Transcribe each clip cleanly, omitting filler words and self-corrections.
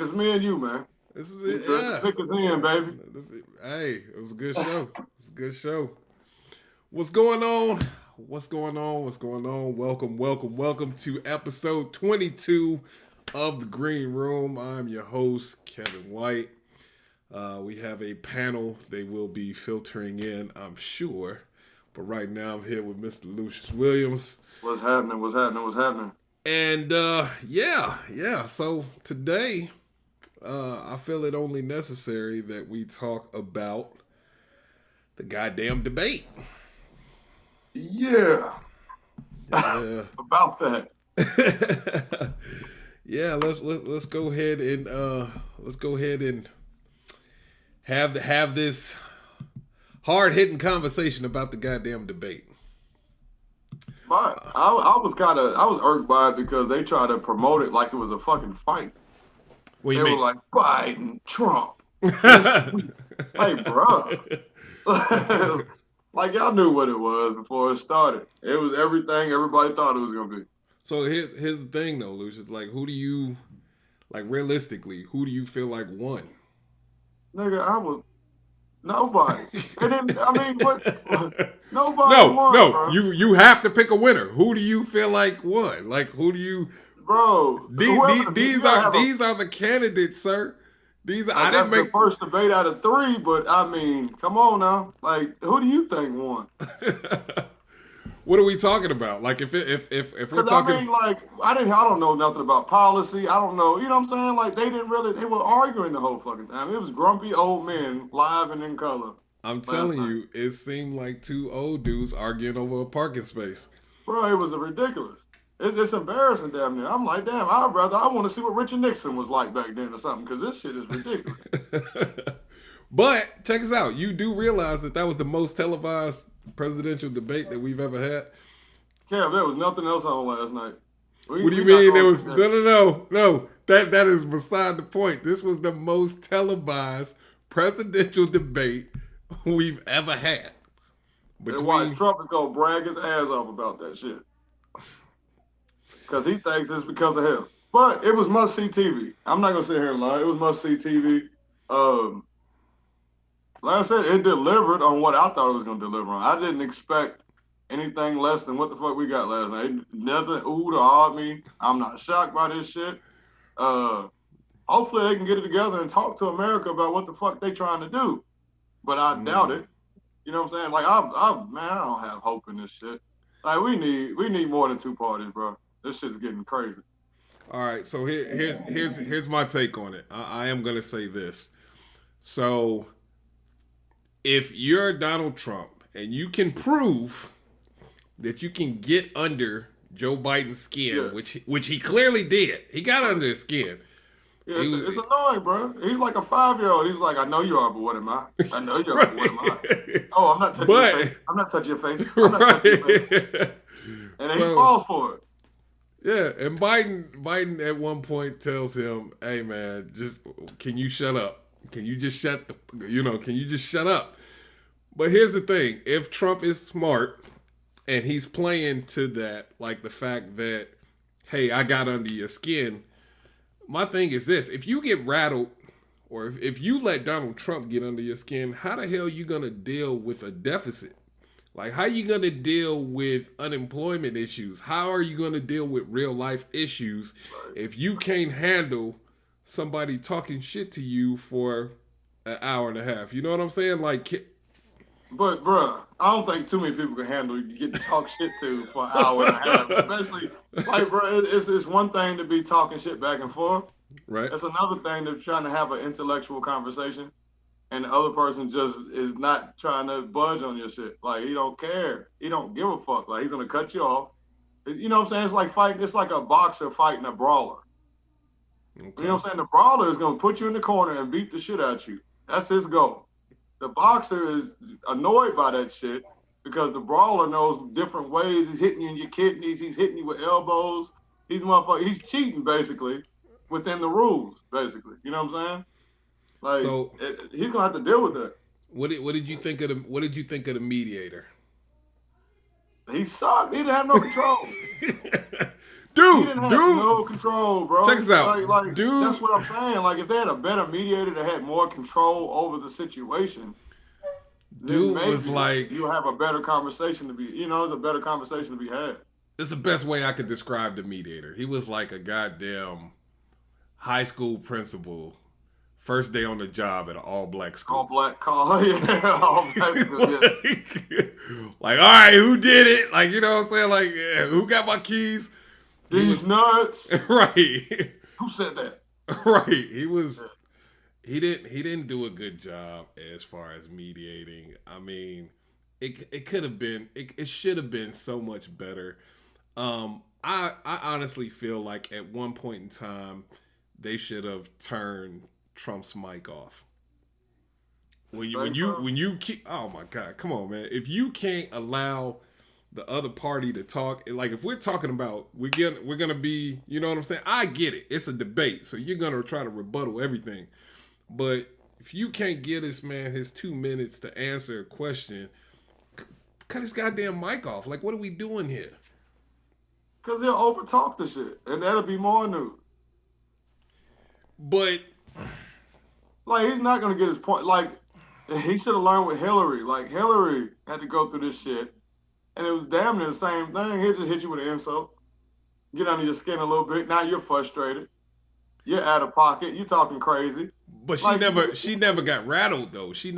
It's me and you, man. This is You it. good? The Yeah. pick is in, baby. Hey, it was a good show. It's a good show. What's going on? What's going on? What's going on? Welcome to episode 22 of the Green Room. I'm your host, Kevin White. We have a panel. They will be filtering in, I'm sure. But right now, I'm here with Mr. Lucius Williams. What's happening? What's happening? What's happening? And yeah. So today, I feel it only necessary that we talk about the goddamn debate. Yeah. Yeah. About that. Yeah, let's go ahead and have this hard hitting conversation about the goddamn debate. But I was irked by it because they tried to promote it like it was a fucking fight. What do They you were mean? like Biden, Trump. This sweet. Like, bruh. Like y'all knew what it was before it started. It was everything everybody thought it was gonna be. So here's the thing though, Lucius. Like, who do you like realistically? Who do you feel like won? Nigga, I was nobody. And then I mean what nobody won, No. bro. You have to pick a winner. Who do you feel like won? Like, who do you? Bro, whoever you These gotta are have a these are the candidates, sir. These are, I didn't that's the make. first debate out of three, but I mean, come on now. Like, who do you think won? What are we talking about? Like, if we're Because I talking, mean, like, I don't know nothing about policy. I don't know, you know what I'm saying? Like, they were arguing the whole fucking time. It was grumpy old men live and in color I'm last telling night. you, it seemed like two old dudes arguing over a parking space. Bro, it was ridiculous. It's embarrassing, damn near. I'm like, damn, I want to see what Richard Nixon was like back then or something, because this shit is ridiculous. But check us out. You do realize that was the most televised presidential debate that we've ever had. Kev, there was nothing else on last night. What do you We not mean? There gonna was sit there. no. That is beside the point. This was the most televised presidential debate we've ever had. And watch, Between Trump is gonna brag his ass off about that shit. Because he thinks it's because of him. But it was must see TV. I'm not gonna sit here and lie. It was must see TV. Like I said, it delivered on what I thought it was gonna deliver on. I didn't expect anything less than what the fuck we got last night. Nothing ooh to awed me. I'm not shocked by this shit. Hopefully they can get it together and talk to America about what the fuck they trying to do. But I doubt it. You know what I'm saying? Like man, I don't have hope in this shit. Like we need more than two parties, bro. This shit's getting crazy. All right, so here's my take on it. I am gonna say this. So, if you're Donald Trump and you can prove that you can get under Joe Biden's skin, Yeah. which he clearly did, he got under his skin. Yeah, it's annoying, bro. He's like a 5-year-old. He's like, I know you are, but what am I? I know you are, but what am I? Oh, I'm not touching your face. I'm not touching your face. I'm not touching your face. And then he falls for it. Yeah, and Biden at one point tells him, "Hey man, just can you shut up? Can you just can you just shut up?" But here's the thing: if Trump is smart and he's playing to that, like the fact that, hey, I got under your skin. My thing is this: if you get rattled, or if you let Donald Trump get under your skin, how the hell are you gonna deal with a deficit? Like, how are you going to deal with unemployment issues? How are you going to deal with real life issues if you can't handle somebody talking shit to you for an hour and a half? You know what I'm saying? Like, But, bruh, I don't think too many people can handle getting talked shit to for an hour and a half. Especially, like, bro, it's one thing to be talking shit back and forth. right? It's another thing to trying to have an intellectual conversation. And the other person just is not trying to budge on your shit. Like, he don't care. He don't give a fuck. Like, he's going to cut you off. You know what I'm saying? It's like fighting. It's like a boxer fighting a brawler. Okay. You know what I'm saying? The brawler is going to put you in the corner and beat the shit out of you. That's his goal. The boxer is annoyed by that shit because the brawler knows different ways. He's hitting you in your kidneys. He's hitting you with elbows. He's cheating, basically, within the rules, basically. You know what I'm saying? Like, so, he's gonna have to deal with that. What did you think of the mediator? He sucked. He didn't have no control. He didn't have no control, bro. Check this out. Like that's what I'm saying. Like if they had a better mediator that had more control over the situation, then maybe was like, you have a better conversation to be. It's a better conversation to be had. It's the best way I could describe the mediator. He was like a goddamn high school principal, first day on the job at an all-black school. All-black call, yeah. All-black school, yeah. Like, all right, who did it? Like, you know what I'm saying? Like, yeah, who got my keys? These nuts. Right. Who said that? Right. He was. He didn't do a good job as far as mediating. I mean, it could have been. It should have been so much better. I honestly feel like at one point in time they should have turned Trump's mic off. When you keep, oh my God, come on, man! If you can't allow the other party to talk, like if we're talking about we're gonna be, you know what I'm saying? I get it. It's a debate, so you're gonna try to rebuttal everything. But if you can't give this man his 2 minutes to answer a question, cut his goddamn mic off. Like, what are we doing here? Because they'll overtalk the shit, and that'll be more news. But like, he's not gonna get his point. Like, he should have learned with Hillary. Like, Hillary had to go through this shit, and it was damn near the same thing. He'll just hit you with an insult, get under your skin a little bit. Now you're frustrated. You're out of pocket. You're talking crazy. But she never got rattled though. She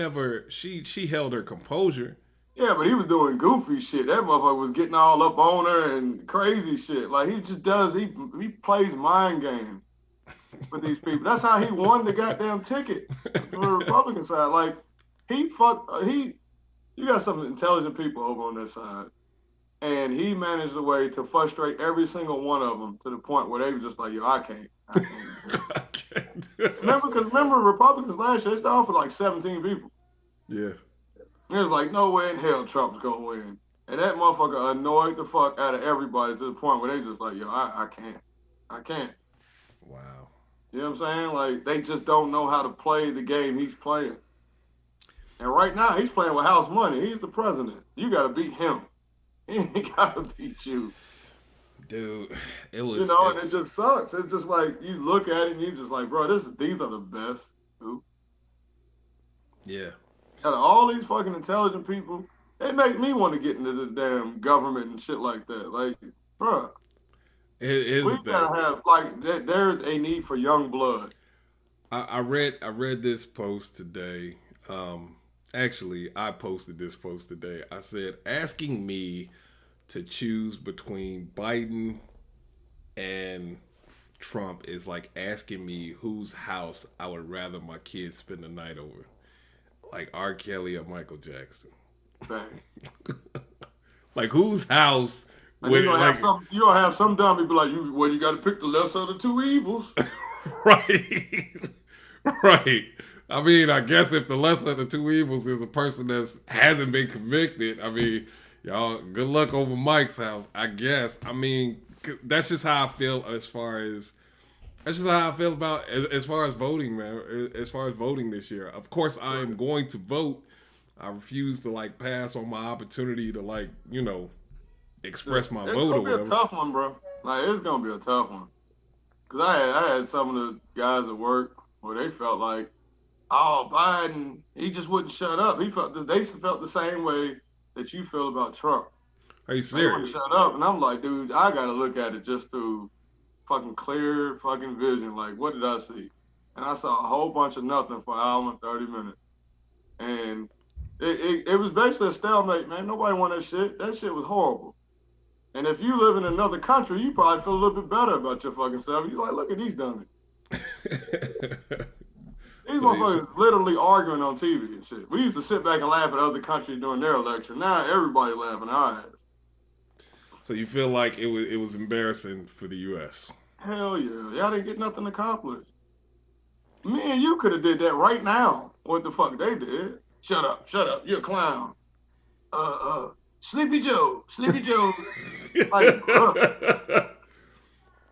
held her composure. Yeah, but he was doing goofy shit. That motherfucker was getting all up on her and crazy shit. Like he just does. He plays mind games with these people. That's how he won the goddamn ticket for the Republican side. Like you got some intelligent people over on this side, and he managed a way to frustrate every single one of them to the point where they were just like, yo, I can't. Remember Republicans last year, they started off with like 17 people. Yeah. It was like, no way in hell Trump's going to win. And that motherfucker annoyed the fuck out of everybody to the point where they just like, yo, I can't. Wow. You know what I'm saying? Like, they just don't know how to play the game he's playing. And right now, he's playing with house money. He's the president. You got to beat him. He ain't got to beat you. Dude, it was... and it just sucks. It's just like, you look at it and you just like, bro, these are the best, dude. Yeah. Out of all these fucking intelligent people, it make me want to get into the damn government and shit like that. Like, bro, we gotta have like there's a need for young blood. I read this post today. Actually, I posted this post today. I said, asking me to choose between Biden and Trump is like asking me whose house I would rather my kids spend the night over. Like R. Kelly or Michael Jackson. Bang. Like whose house? You're gonna have some dumb people like you. Well, you got to pick the lesser of the two evils. Right. Right. I mean, I guess if the lesser of the two evils is a person that hasn't been convicted, I mean, y'all, good luck over Mike's house. I guess. I mean, that's just how I feel as far as. That's just how I feel about as far as voting, man. As far as voting this year, of course, I am going to vote. I refuse to like pass on my opportunity to express my vote or whatever. It's gonna be a tough one, bro. Like it's gonna be a tough one. Cause I had some of the guys at work where they felt like, oh, Biden, he just wouldn't shut up. They felt the same way that you feel about Trump. Are you serious? They wouldn't shut up, and I'm like, dude, I gotta look at it just through fucking clear fucking vision. Like, what did I see? And I saw a whole bunch of nothing for an hour and 30 minutes. And it was basically a stalemate, man. Nobody wanted that shit. That shit was horrible. And if you live in another country, you probably feel a little bit better about your fucking self. You're like, look at these dummies. These motherfuckers literally arguing on TV and shit. We used to sit back and laugh at other countries during their election. Now everybody laughing at our ass. So you feel like it was embarrassing for the U.S.? Hell yeah. Y'all didn't get nothing accomplished. Me and you could have did that right now. What the fuck they did. Shut up. You're a clown. Sleepy Joe. Like,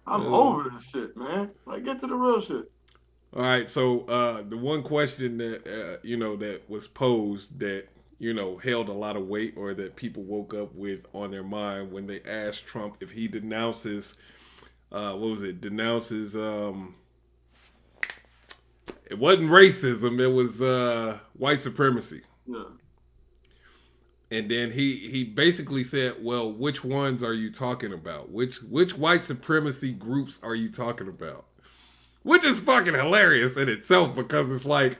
I'm over this shit, man. Like, get to the real shit. All right, so the one question that that was posed that held a lot of weight, or that people woke up with on their mind when they asked Trump if he denounces, denounces, it wasn't racism, it was white supremacy. Yeah. And then he basically said, well, which ones are you talking about? Which white supremacy groups are you talking about? Which is fucking hilarious in itself, because it's like,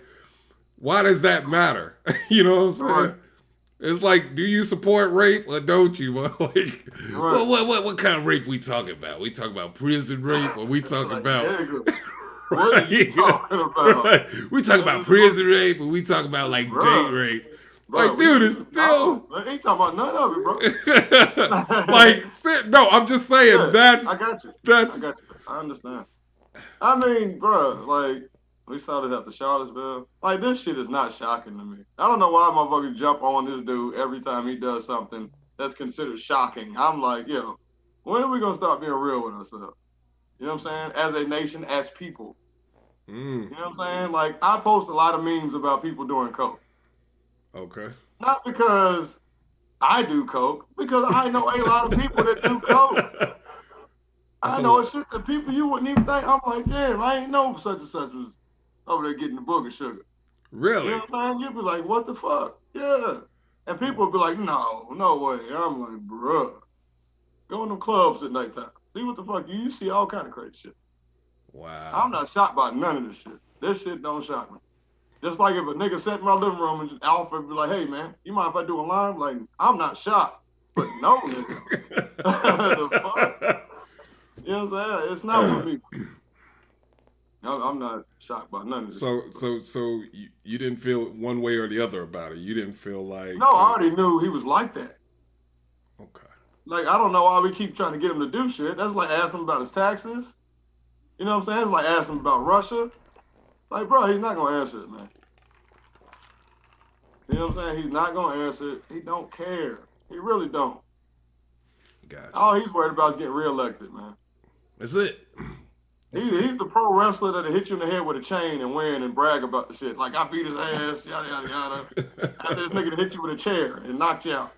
why does that matter? You know what I'm saying? Right. It's like, do you support rape or don't you? Like, right. What kind of rape we talking about? We talking about prison rape, or we talking about... What are you talking about? Right. We talking about prison rape, or we talking about like date rape. Bro, like, dude, it's still... He talking about none of it, bro. Like, no, I'm just saying, I got you. I got you. I understand. I mean, bro, like, we saw this after Charlottesville. Like, this shit is not shocking to me. I don't know why motherfuckers jump on this dude every time he does something that's considered shocking. I'm like, yo, when are we going to stop being real with ourselves? You know what I'm saying? As a nation, as people. You know what I'm saying? Like, I post a lot of memes about people doing coke. Okay. Not because I do coke, because I know a lot of people that do coke. I know it's shit that people you wouldn't even think. I'm like, damn, I ain't know such and such was over there getting the booger sugar. Really? You know what I'm saying? You'd be like, what the fuck? Yeah. And people would be like, no way. I'm like, bruh, go in them clubs at nighttime. See what the fuck, you see all kind of crazy shit. Wow. I'm not shocked by none of this shit. This shit don't shock me. Just like if a nigga sat in my living room and Alfred be like, hey man, you mind if I do a line? Like, I'm not shocked. But no, nigga. The fuck? You know what I'm saying? It's not for me. I'm not shocked by none of this. So you didn't feel one way or the other about it. You didn't feel like... No, I already knew he was like that. Okay. Like, I don't know why we keep trying to get him to do shit. That's like asking him about his taxes. You know what I'm saying? It's like asking him about Russia. Like, bro, he's not gonna answer it, man. You know what I'm saying? He's not gonna answer it. He don't care. He really don't. Gotcha. All he's worried about is getting reelected, man. That's it. He's the pro wrestler that'll hit you in the head with a chain and win and brag about the shit. Like, I beat his ass, yada, yada, yada. After this nigga hit you with a chair and knocked you out.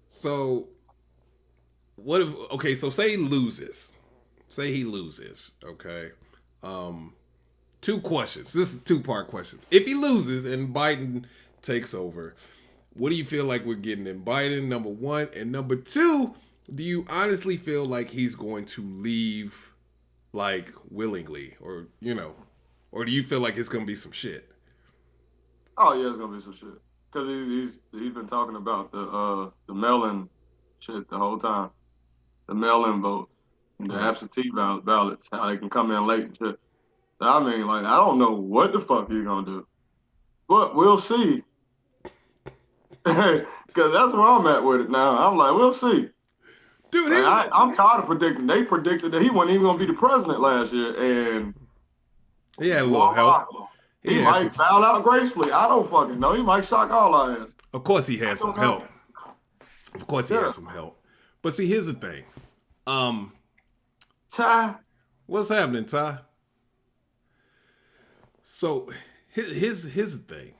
So, what if, okay, so say he loses. Say he loses, okay? Two questions. This is 2-part questions. If he loses and Biden takes over, what do you feel like we're getting in Biden, number one? And number two, do you honestly feel like he's going to leave, like, willingly? Or, or do you feel like it's going to be some shit? Oh, yeah, it's going to be some shit. Because he's been talking about the mail-in shit the whole time. The mail-in votes. And the absentee ballots, how they can come in late and shit. So, I mean, like, I don't know what the fuck he's going to do. But we'll see. Because that's where I'm at with it now. I'm like, we'll see. Dude, like, I'm tired of predicting. They predicted that he wasn't even going to be the president last year. And he had a little help. He might bow out gracefully. I don't fucking know. He might shock all our ass. Of course he has some help. Of course he has some help. But see, here's the thing. Ty. What's happening, Ty? So here's the thing.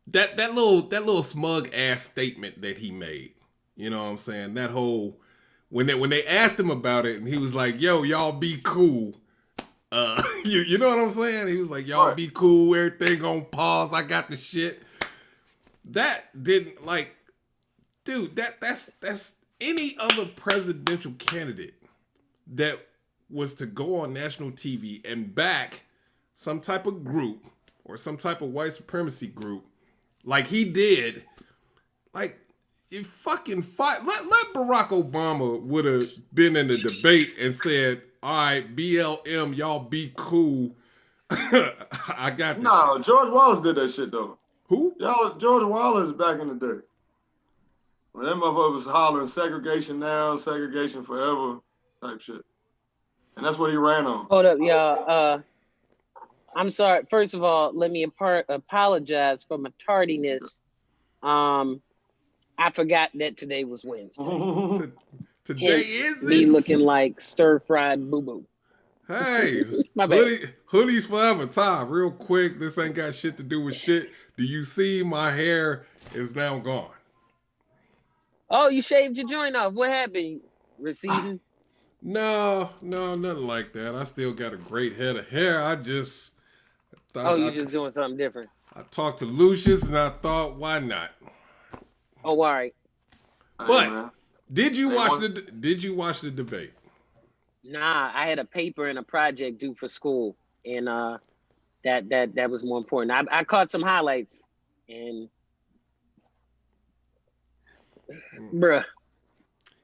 That little smug ass statement that he made. You know what I'm saying? That whole when they asked him about it and he was like, "Yo, y'all be cool." You know what I'm saying? He was like, "Y'all be cool. Everything on pause. I got the shit." That didn't like, dude. That's any other presidential candidate that was to go on national TV and back some type of group or some type of white supremacy group like he did, like, you fucking fight. Let Barack Obama would have been in the debate and said, all right, BLM, y'all be cool. I got this. No, George Wallace did that shit, though. Who? George Wallace back in the day. When that motherfucker was hollering segregation now, segregation forever type shit. And that's what he ran on. Hold up, y'all. I'm sorry. First of all, let me apologize for my tardiness. I forgot that today was Wednesday. Today is me looking like stir-fried boo-boo. Hey, My bad. hoodies forever. Ty, real quick. This ain't got shit to do with shit. Do you see my hair is now gone? Oh, you shaved your joint off. What happened? Receding? No, nothing like that. I still got a great head of hair. I just thought Oh, you just doing something different. I talked to Lucius and I thought, why not? Oh, all right. But did you watch the debate? Nah, I had a paper and a project due for school, and that was more important. I caught some highlights, and bruh.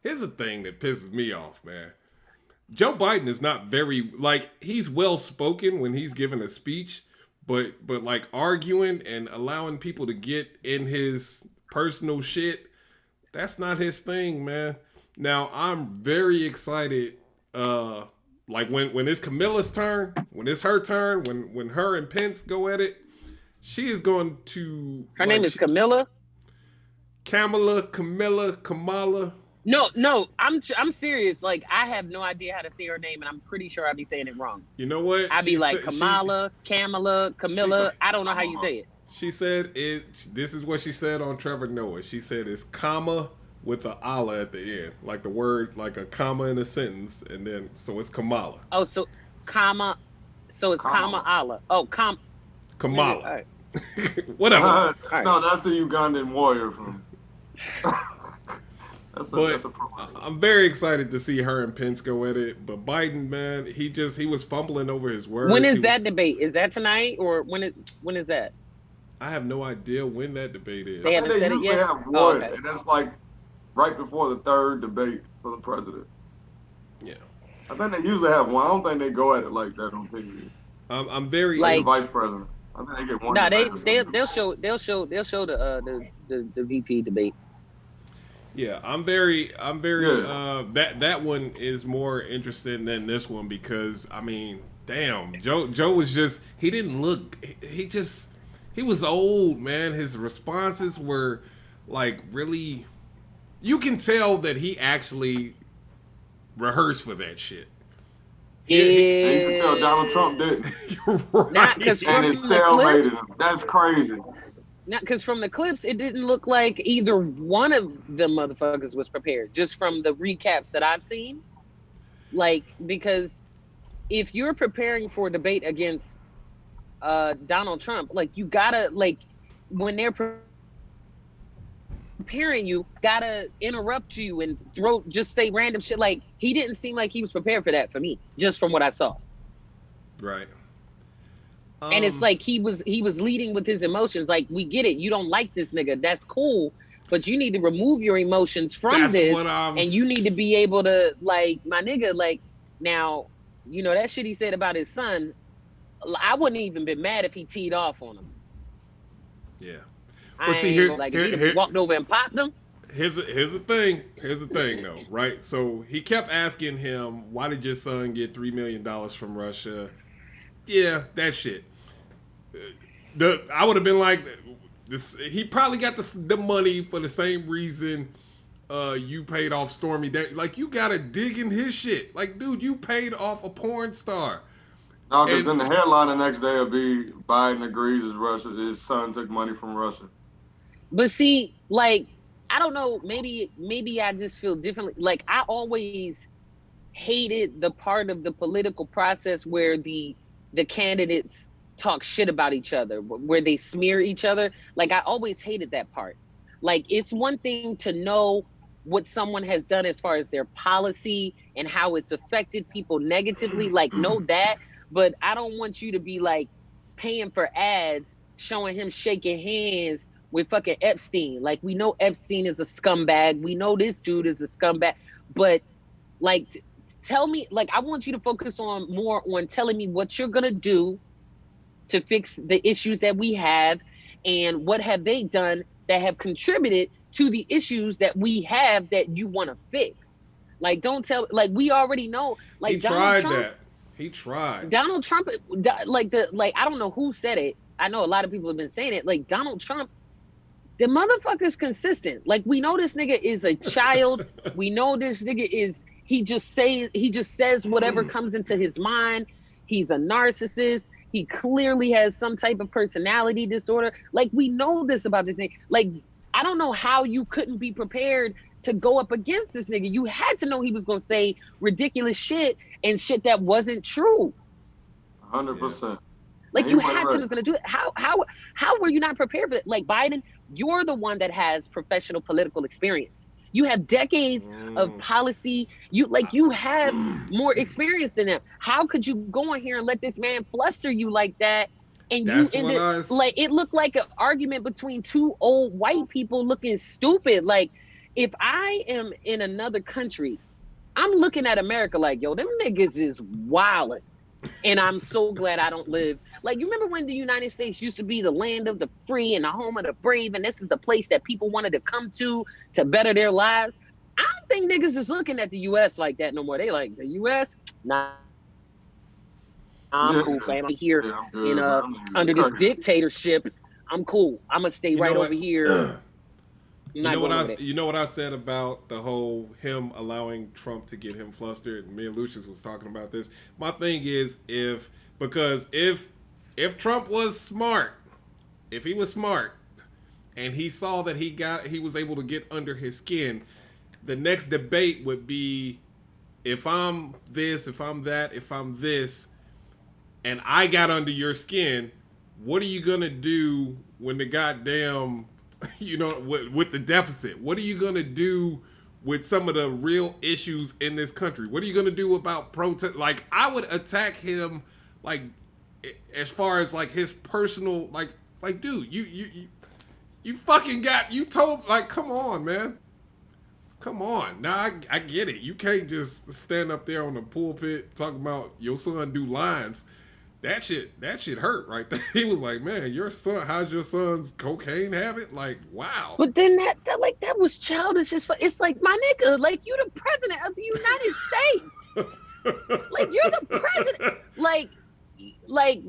Here's the thing that pisses me off, man. Joe Biden is not very he's well spoken when he's giving a speech, but like arguing and allowing people to get in his personal shit, that's not his thing, man. Now I'm very excited. Like when it's Camilla's turn, when it's her turn, when her and Pence go at it, she is going to. Her name is Camilla. Kamala. No, I'm serious. Like, I have no idea how to say her name, and I'm pretty sure I'd be saying it wrong. You know what? I'd be like Kamala, Camilla. I don't know how you say it. She said it. This is what she said on Trevor Noah. She said it's comma with a Allah at the end, like the word, like a comma in a sentence, and then so it's Kamala. Oh, so comma. So it's comma Allah. Oh, Kamala. All right. Whatever. Right. No, that's the Ugandan warrior from. That's a I'm very excited to see her and Pence go at it. But Biden, man, he was fumbling over his words. When is that debate? Is that tonight or when is that? I have no idea when that debate is. They haven't said it usually yet? have one, Oh, okay. and that's like right before the third debate for the president. Yeah. I think they usually have one. I don't think they go at it like that on TV. I'm very Like- The vice president. I think they get one. No, debate or something. they'll show the VP debate. Yeah, I'm very Yeah. that one is more interesting than this one because I mean, damn, Joe was just he was old, man. His responses were like really you can tell that he actually rehearsed for that shit. Yeah. And you can tell Donald Trump didn't. Right. Not 'cause And it's From the stalemated. clips? That's crazy. Not because from the clips, it didn't look like either one of them motherfuckers was prepared. Just from the recaps that I've seen, like because if you're preparing for a debate against Donald Trump, like you gotta like when they're preparing you, gotta interrupt you and just say random shit. Like he didn't seem like he was prepared for that for me, just from what I saw. Right. And it's like he was leading with his emotions. Like, we get it. You don't like this nigga. That's cool. But you need to remove your emotions from this. And you need to be able to, like, my nigga, like, now, you know, that shit he said about his son, I wouldn't even been mad if he teed off on him. Yeah. I see, ain't here- gonna, like, here- if he here- walked over and popped them. Here's the thing. Here's the thing, though, right? So he kept asking him, "Why did your son get $3 million from Russia?" Yeah, that shit. I would have been like, this. He probably got the money for the same reason you paid off Stormy Daniels. Like, you gotta dig in his shit. Like, dude, you paid off a porn star. No, because then the headline the next day will be Biden agrees his son took money from Russia. But see, like, I don't know, maybe I just feel differently. Like, I always hated the part of the political process where the candidates talk shit about each other, where they smear each other. Like, I always hated that part. Like, it's one thing to know what someone has done as far as their policy and how it's affected people negatively, like, know that. But I don't want you to be, like, paying for ads showing him shaking hands with fucking Epstein. Like, we know Epstein is a scumbag. We know this dude is a scumbag. But, like, tell me, like, I want you to focus more on telling me what you're going to do to fix the issues that we have and what have they done that have contributed to the issues that we have that you want to fix. Like, don't tell, like, we already know, like, He tried that. He tried. Donald Trump, like, I don't know who said it. I know a lot of people have been saying it. Like, Donald Trump, the motherfucker's consistent. Like, we know this nigga is a child. We know this nigga He just says whatever comes into his mind. He's a narcissist. He clearly has some type of personality disorder. Like, we know this about this thing. Like, I don't know how you couldn't be prepared to go up against this nigga. You had to know he was gonna say ridiculous shit and shit that wasn't true. 100%. Like, you had to know he was gonna do it. How were you not prepared for it? Like, Biden, you're the one that has professional political experience. You have decades of policy. You have more experience than him. How could you go in here and let this man fluster you like that? And That's you ended like, it looked like an argument between two old white people looking stupid. Like, if I am in another country, I'm looking at America like, yo, them niggas is wildin'. And I'm so glad I don't live. Like, you remember when the United States used to be the land of the free and the home of the brave, and this is the place that people wanted to come to better their lives? I don't think niggas is looking at the U.S. like that no more. They like, the U.S.? Nah. I'm cool, fam. I'm here under this dictatorship. I'm cool. I'm gonna stay right over here. You know what I said about the whole him allowing Trump to get him flustered? Me and Lucius was talking about this. My thing is, if Trump was smart, if he was smart and he saw that he was able to get under his skin, the next debate would be, if I'm this, if I'm that, if I'm this, and I got under your skin, what are you gonna do when the goddamn, with the deficit? What are you going to do with some of the real issues in this country? What are you going to do about protest? Like, I would attack him, like, as far as, like, his personal, like, dude, you fucking you told, like, come on, man. Come on. Now, I get it. You can't just stand up there on the pulpit talking about your son do lines. That shit hurt right there. He was like, man, your son, how's your son's cocaine habit? Like, wow. But then that was childish as fuck. It's like, my nigga, like, you the president of the United States. Like, you're the president. Like,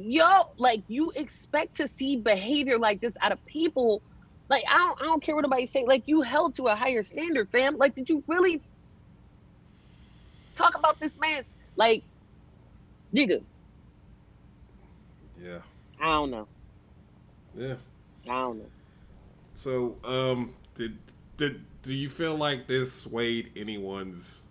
you expect to see behavior like this out of people. Like, I don't care what anybody say. Like, you held to a higher standard, fam. Like, did you really talk about this man's, like, nigga? Yeah. I don't know. Yeah. I don't know. So, do you feel like this swayed anyone's?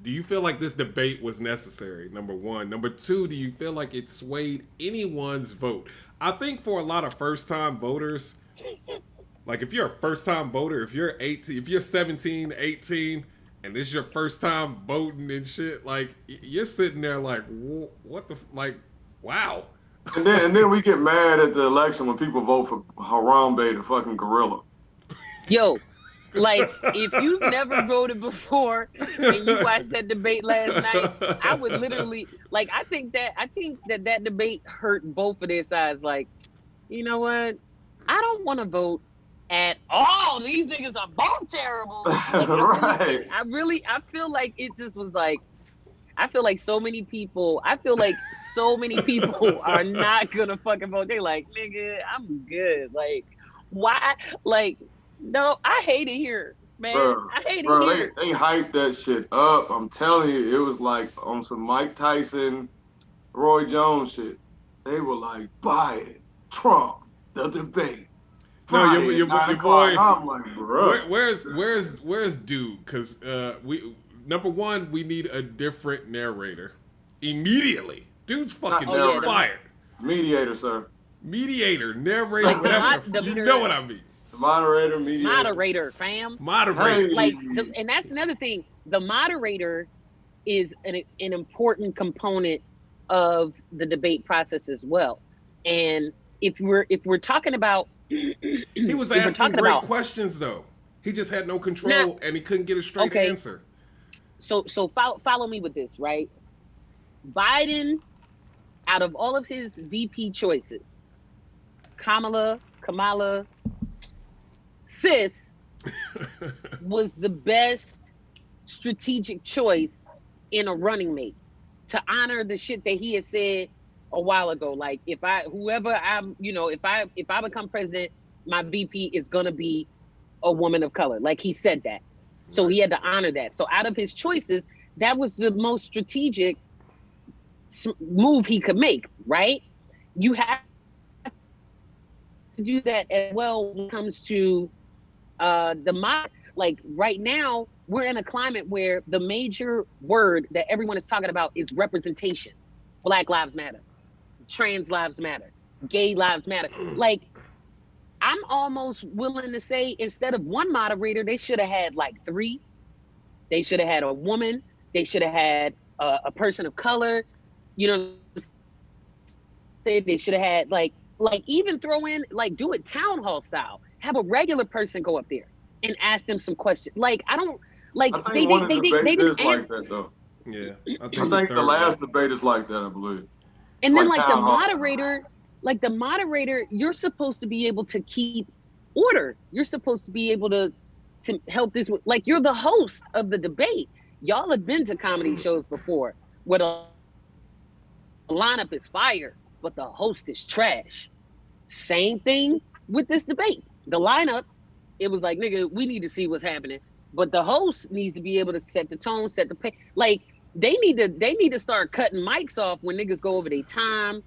Do you feel like this debate was necessary? Number one. Number two, do you feel like it swayed anyone's vote? I think for a lot of first-time voters, like, if you're a first-time voter, if you're 18, if you're 17, 18, and this is your first time voting and shit, like, you're sitting there like, what the, like, wow. And then we get mad at the election when people vote for Harambe, the fucking gorilla. Yo, like, if you've never voted before and you watched that debate last night, I would literally, like, I think that debate hurt both of their sides. Like, you know what? I don't want to vote at all. These niggas are both terrible. Like, right. I feel like it just was like, I feel like so many people are not gonna fucking vote. They're like, nigga, I'm good. Like, why? Like, no, I hate it here, man. I hate it here. They hyped that shit up. I'm telling you, it was like on some Mike Tyson, Roy Jones shit. They were like, Biden, Trump, the debate. No, your boy. I'm like, bro. Where's dude? Because number one, we need a different narrator immediately. Dude's fucking fired. Mediator, sir. Mediator, narrator, like, whatever. You know what I mean. Moderator, mediator. Moderator, fam. Moderator. Hey. Like, and that's another thing. The moderator is an important component of the debate process as well. And if we're talking about, he was asking great questions though. He just had no control and he couldn't get a straight answer. So follow me with this, right? Biden, out of all of his VP choices, Kamala, sis, was the best strategic choice in a running mate to honor the shit that he had said a while ago. Like, if I become president, my VP is gonna be a woman of color. Like, he said that. So he had to honor that. So out of his choices, that was the most strategic move he could make, right? You have to do that as well when it comes to like right now we're in a climate where the major word that everyone is talking about is representation. Black lives matter, trans lives matter, gay lives matter. Like, I'm almost willing to say instead of one moderator, they should have had like 3. They should have had a woman. They should have had a person of color. You know, they should have had like even throw in, like, do it town hall style. Have a regular person go up there and ask them some questions. Like, I don't like I think one of the debates is like that though. Yeah, I think the last debate is like that, I believe. And then like the town hall. moderator, you're supposed to be able to keep order. You're supposed to be able to help this. Like, you're the host of the debate. Y'all have been to comedy shows before where the lineup is fire, but the host is trash. Same thing with this debate. The lineup, it was like, nigga, we need to see what's happening. But the host needs to be able to set the tone, set the pace. Like, they need to start cutting mics off when niggas go over their time.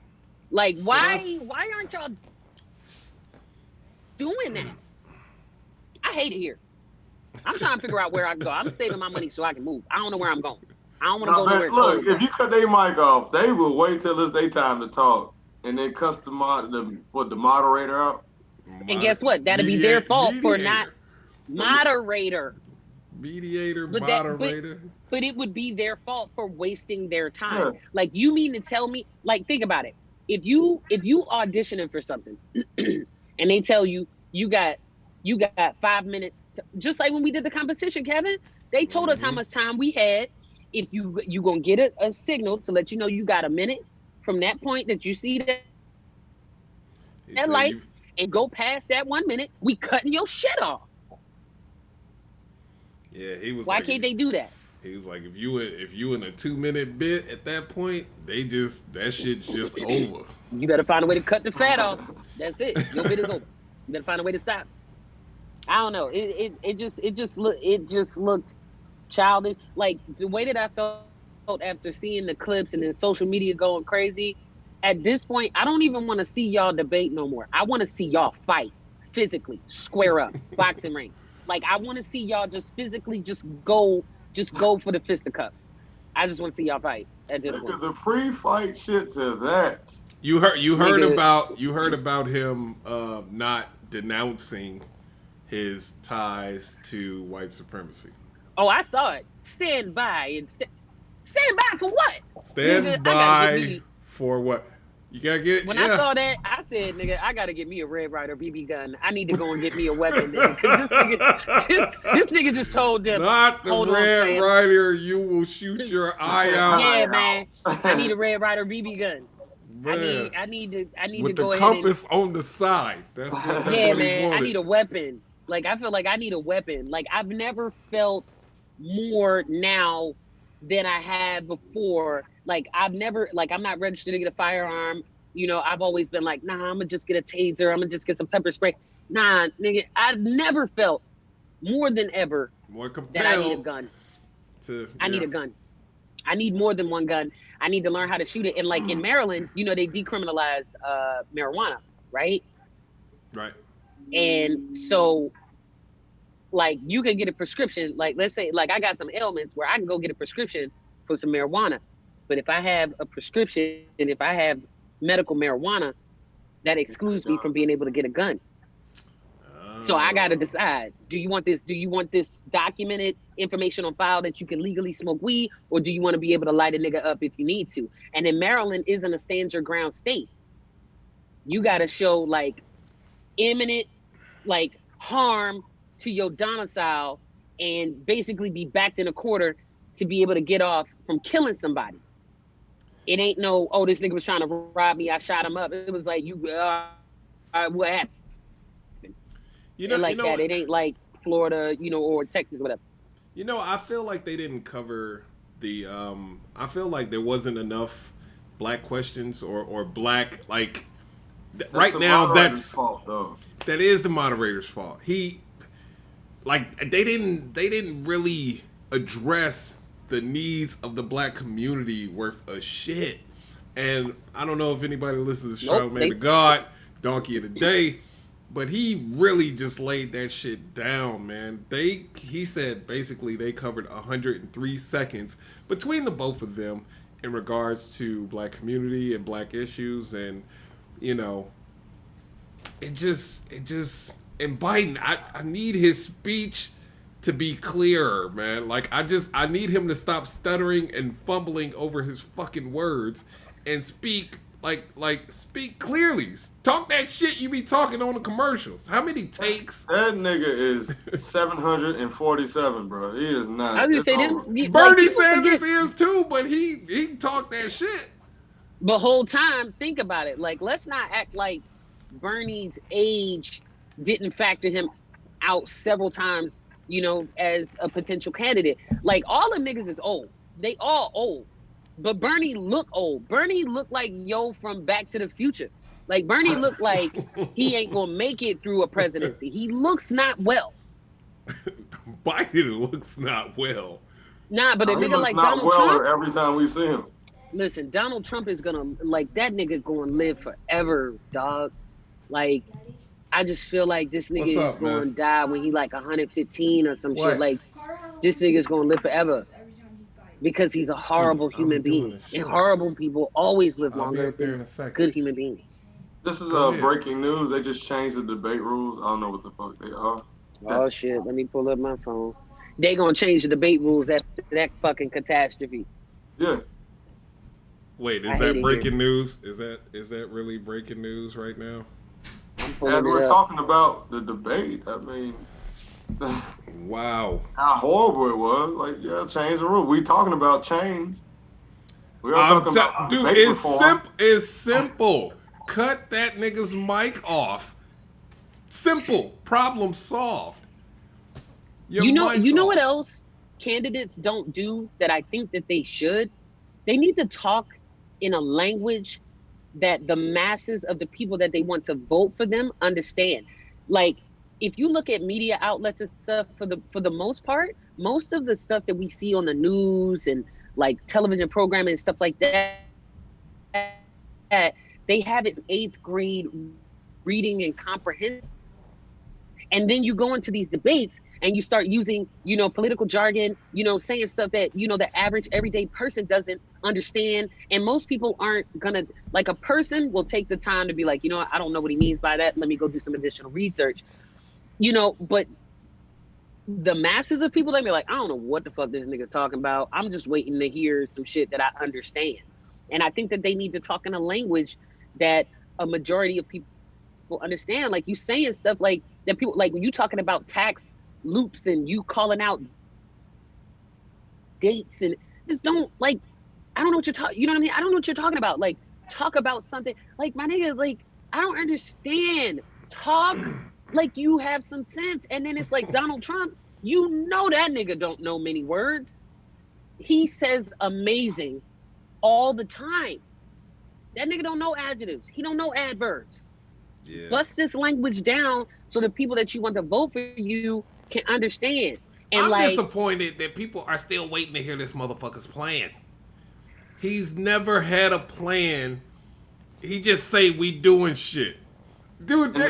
Like, So why aren't y'all doing that? I hate it here. I'm trying to figure out where I can go. I'm saving my money so I can move. I don't know where I'm going. I don't want to go nowhere. Look, if you cut their mic off, they will wait till it's their time to talk, and then cuss the moderator out. And guess what? That'll be their fault for not moderator. Mediator, But moderator. But it would be their fault for wasting their time. Yeah. Like, you mean to tell me, like, think about it. If you auditioning for something and they tell you you got 5 minutes, just like when we did the competition, Kevin, they told us how much time we had. If you gonna get a signal to let you know you got a minute from that point that you see that light and go past that 1 minute, we cutting your shit off. Yeah, he was. Why like, can't they do that? He was like, if you in a 2-minute bit at that point, that shit's just over. You better find a way to cut the fat off. That's it. Your bit is over. You better find a way to stop. I don't know. It just looked childish. Like, the way that I felt after seeing the clips and then social media going crazy. At this point, I don't even want to see y'all debate no more. I want to see y'all fight physically, square up, boxing ring. Like, I want to see y'all just physically just go for the fisticuffs. I just want to see y'all fight at this point. The pre-fight shit to that. You heard about him not denouncing his ties to white supremacy. Oh, I saw it. Stand by for what? Stand Nigga, by for what? You gotta get. When I saw that, I said, "Nigga, I gotta get me a Red Ryder BB gun. I need to go and get me a weapon, nigga." Because this nigga just told them, not the Red Ryder. You will shoot your eye out. Yeah, man. I need a Red Ryder BB gun. Man. I need to with go the ahead compass on the side. That's yeah, what he man. wanted. I need a weapon. Like, I feel like I need a weapon. Like, I've never felt more now than I have before. Like, I'm not registered to get a firearm. You know, I've always been like, nah, I'm gonna just get a taser. I'm gonna just get some pepper spray. Nah, nigga, I've never felt more than ever that I need a gun. I need a gun. I need more than one gun. I need to learn how to shoot it. And like in Maryland, you know, they decriminalized marijuana, right? Right. And so, like, you can get a prescription. Like, let's say, like, I got some ailments where I can go get a prescription for some marijuana. But if I have a prescription and if I have medical marijuana, that excludes me from being able to get a gun. So I got to decide, do you want this documented information on file that you can legally smoke weed, or do you want to be able to light a nigga up if you need to? And then Maryland isn't a stand your ground state. You got to show like imminent like harm to your domicile and basically be backed in a quarter to be able to get off from killing somebody. It ain't no, oh, this nigga was trying to rob me, I shot him up. It was like, what happened? You know, that. It ain't like Florida, you know, or Texas, whatever. You know, I feel like they didn't cover the. I feel like there wasn't enough black questions or black like. Right now, that is the moderator's fault. They didn't really address the needs of the black community worth a shit. And I don't know if anybody listens to Charlamagne the God, Donkey of the Day, but he really just laid that shit down, man. He said basically they covered 103 seconds between the both of them in regards to black community and black issues, and you know, it just and Biden, I need his speech to be clearer, man. Like I need him to stop stuttering and fumbling over his fucking words and speak speak clearly. Talk that shit you be talking on the commercials. How many takes? That nigga is 747, bro. He is not. I was gonna say Bernie Sanders is too, but he talked that shit. The whole time, think about it. Like, let's not act like Bernie's age didn't factor him out several times, you know, as a potential candidate. Like, all them niggas is old. They all old. But Bernie look old. Bernie looked like Yo from Back to the Future. Like, Bernie looked like he ain't gonna make it through a presidency. He looks not well. Biden looks not well. Nah, but a nigga like Donald Trump. Trump, every time we see him. Listen, Donald Trump is gonna, like, that nigga gonna live forever, dog. Like, I just feel like this nigga is gonna die when he like 115 or some shit. Like, this nigga's gonna live forever. Because he's a horrible human being. And horrible people always live longer than good human beings. This is breaking news. They just changed the debate rules. I don't know what the fuck they are. Oh, shit. Let me pull up my phone. They gonna change the debate rules after that fucking catastrophe. Yeah. Wait, is that breaking news? Is that really breaking news right now? As we're talking about the debate, I mean... Wow. How horrible it was. Like, yeah, change the rule. We talking about change. We are talking about dude, it's simple. Cut that nigga's mic off. Simple. Problem solved. You know what else candidates don't do that I think that they should? They need to talk in a language that the masses of the people that they want to vote for them understand. Like, if you look at media outlets and stuff, for the most part, most of the stuff that we see on the news and like television programming and stuff like that, they have it in 8th grade reading and comprehension. And then you go into these debates and you start using, you know, political jargon, you know, saying stuff that, you know, the average everyday person doesn't understand. And most people aren't gonna, like, a person will take the time to be like, you know, I don't know what he means by that. Let me go do some additional research. You know, but the masses of people, they be like, I don't know what the fuck this nigga's talking about. I'm just waiting to hear some shit that I understand. And I think that they need to talk in a language that a majority of people understand. Like, you saying stuff like that, people, like, when you talking about tax loops and you calling out dates and just don't, like, I don't know what you're talking, you know what I mean? I don't know what you're talking about. Like, talk about something. Like, my nigga, like, I don't understand. Talk like you have some sense. And then it's like Donald Trump, you know that nigga don't know many words. He says amazing all the time. That nigga don't know adjectives. He don't know adverbs. Yeah. Bust this language down so the people that you want to vote for you can understand. And I'm disappointed that people are still waiting to hear this motherfucker's plan. He's never had a plan. He just say we doing shit. Dude, he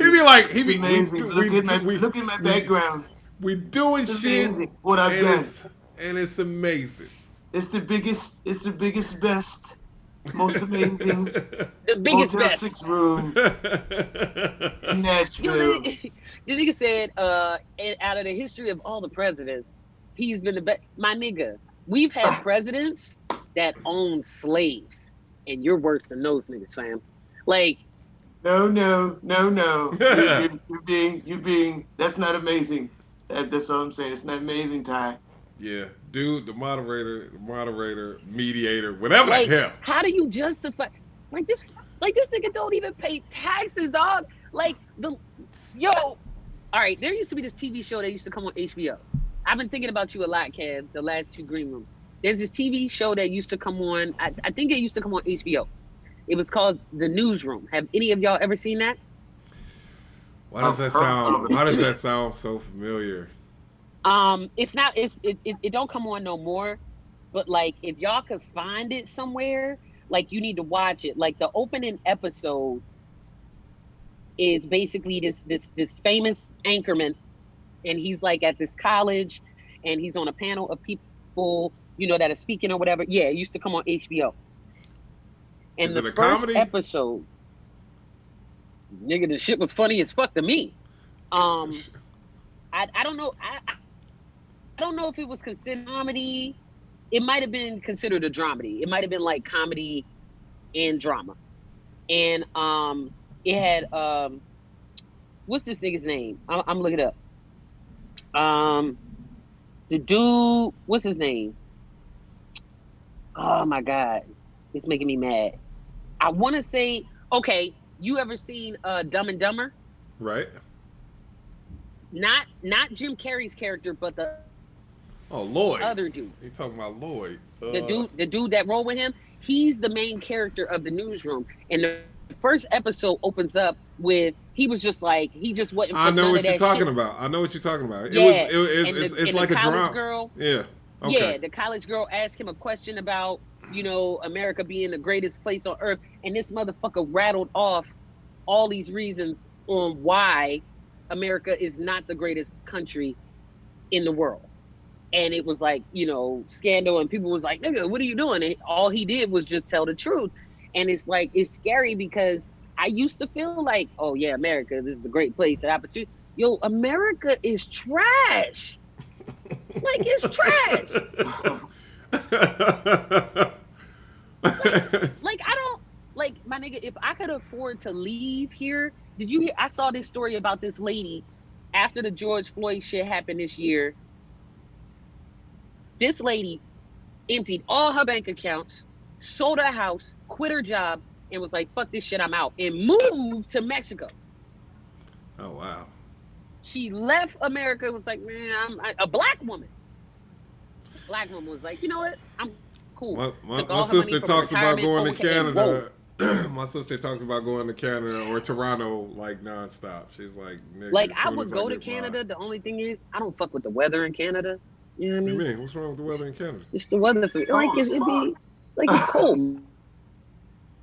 be like, look at my background. We doing shit. What I've done. And it's amazing. It's the biggest, best, most amazing. The biggest, Motel best. 6 room in Nashville. The nigga said, out of the history of all the presidents, he's been the best. My nigga, we've had presidents that own slaves, and you're worse than those niggas, fam. Like, No. You're being. That's not amazing. That's what I'm saying. It's not amazing, Ty. Yeah, dude, the moderator, mediator, whatever like, the hell. How do you justify? Like this nigga don't even pay taxes, dog. Like all right. There used to be this TV show that used to come on HBO. I've been thinking about you a lot, Kev. The last 2 Green Rooms. There's this TV show that used to come on. I think it used to come on HBO. It was called The Newsroom. Have any of y'all ever seen that? Why does that sound so familiar? It's not. It don't come on no more. But like, if y'all could find it somewhere, like you need to watch it. Like the opening episode is basically this famous anchorman, and he's like at this college, and he's on a panel of people, that are speaking or whatever. Yeah, it used to come on HBO. And Is the it a first comedy? episode, nigga, the shit was funny as fuck to me. I don't know. I don't know if it was considered comedy. It might have been considered a dramedy. It might have been like comedy and drama. And it had what's this nigga's name? I'm looking it up. The dude, what's his name? Oh my God, it's making me mad. I want to say, okay, you ever seen Dumb and Dumber? Right. Not Jim Carrey's character, but the Lloyd. other dude. You talking about Lloyd? The dude that rolled with him. He's the main character of the newsroom, and the first episode opens up with he was just like he just wasn't. I know what you're talking shit. about. I know what you're talking about. Yeah. It's like a drama. Girl, yeah. Okay. Yeah, the college girl asked him a question about America being the greatest place on earth, and this motherfucker rattled off all these reasons on why America is not the greatest country in the world. And it was like, scandal, and people was like, nigga, what are you doing? And all he did was just tell the truth. And it's like, it's scary because I used to feel like, oh yeah, America, this is a great place, an opportunity. Yo, America is trash. Like, it's trash. like, I don't, like, my nigga, if I could afford to leave here, did you hear, I saw this story about this lady after the George Floyd shit happened this year. This lady emptied all her bank accounts, sold her house, quit her job, and was like, fuck this shit, I'm out, and moved to Mexico. Oh, wow. She left America, was like, man, a black woman. Black woman was like, you know what? I'm cool. My sister talks about going to Canada. My sister talks about going to Canada or Toronto like nonstop. She's like, nigga, like I would go to Canada. The only thing is, I don't fuck with the weather in Canada. You know what I mean? What do you mean? What's wrong with the weather in Canada? It's the weather for it's cold.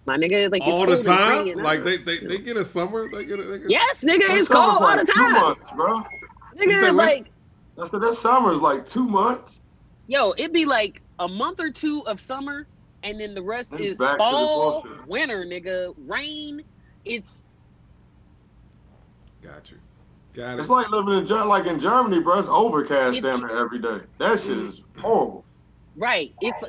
My nigga, like all it's the cold time. and Like they get a summer. They get yes, nigga, it's cold all the time. 2 months, bro. Nigga, like I said that summer is like 2 months. Yo, it'd be like a month or two of summer, and then the rest It's is back to the fall, bullshit. winter, nigga, rain. It's got you. Got it. It's like living in Germany, bro. It's overcast damn near every day. That shit is horrible. right. It's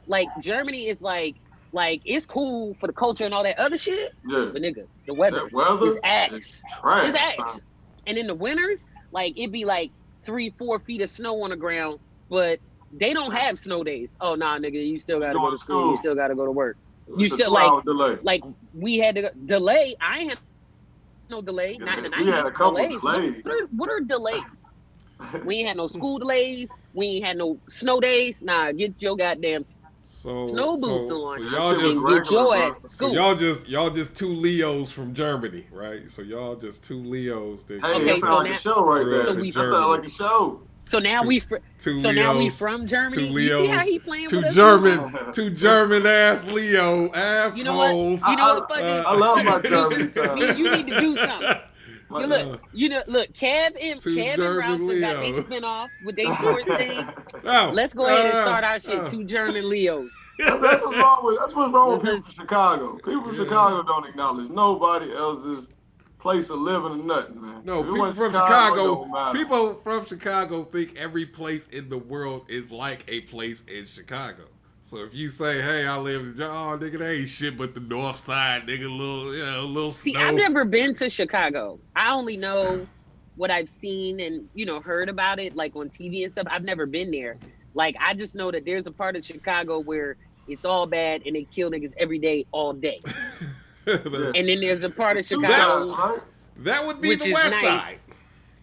like Germany is like it's cool for the culture and all that other shit. Yeah. But nigga, the weather is ass. is trash. It's ass. son. And in the winters, like it'd be like 3-4 feet of snow on the ground, but they don't have snow days. Oh nah, nigga, you still gotta go to school. You still gotta go to work. You It's a still 2-hour delay. like we had to delay. I ain't had no delay. Yeah, Not in the 90s. we had a couple delays. delays. What are delays? We ain't had no school delays. We ain't had no snow days. Nah, get your goddamn snow boots on. So y'all That shit just was get your regular, ass to so school. y'all just two Leos from Germany, right? So y'all just two Leos that Hey, Okay, that so sounds like now- a show right there. so That we- sounds like a show. So now Two- we two now we Leos, from Germany. two You see how Leos, he playing two with us? German ass Leo assholes. You know what? You know what? Fuck it. I love my Germany time. You need to do something. Look, Kev and Two Ralph German got their Leos. spinoff with their sports thing. No, Let's go ahead and no, start our shit. no. Two German Leos. That's what's wrong with people from Chicago. People from Chicago don't acknowledge nobody else's place of living or nothing, man. No, If we people went to from don't Chicago. matter. People from Chicago think every place in the world is like a place in Chicago. So if you say, "Hey, I live in," oh, nigga, that ain't shit but the North Side, nigga, little See, snow. I've never been to Chicago. I only know what I've seen and heard about it like on TV and stuff. I've never been there. Like I just know that there's a part of Chicago where it's all bad and they kill niggas every day, all day. That's- And then there's a part of It's two Chicago. sides, right? that would be Which the is West nice.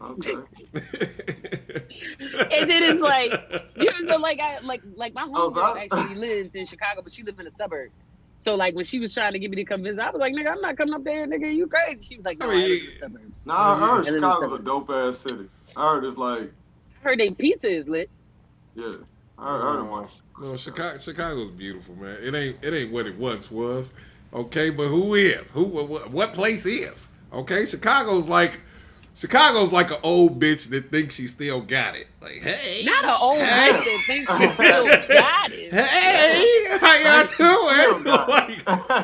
Okay. Side. And then it's like, so like my Oh, so homegirl I- actually lives in Chicago, but she lives in the suburbs. So like when she was trying to get me to come visit, I was like, nigga, I'm not coming up there, nigga. You crazy? She was like, no, I live in the suburbs. Nah, I heard I live in the Chicago's a suburbs. dope ass city. I heard it's like heard their pizza is lit. Yeah, I heard him once. No, Chicago's beautiful, man. It ain't what it once was. Okay, but who is? What place is? Okay, Chicago's like an old bitch that thinks she still got it. Like, hey, Not an old bitch that thinks she still got it. hey, how y'all doing? got Like,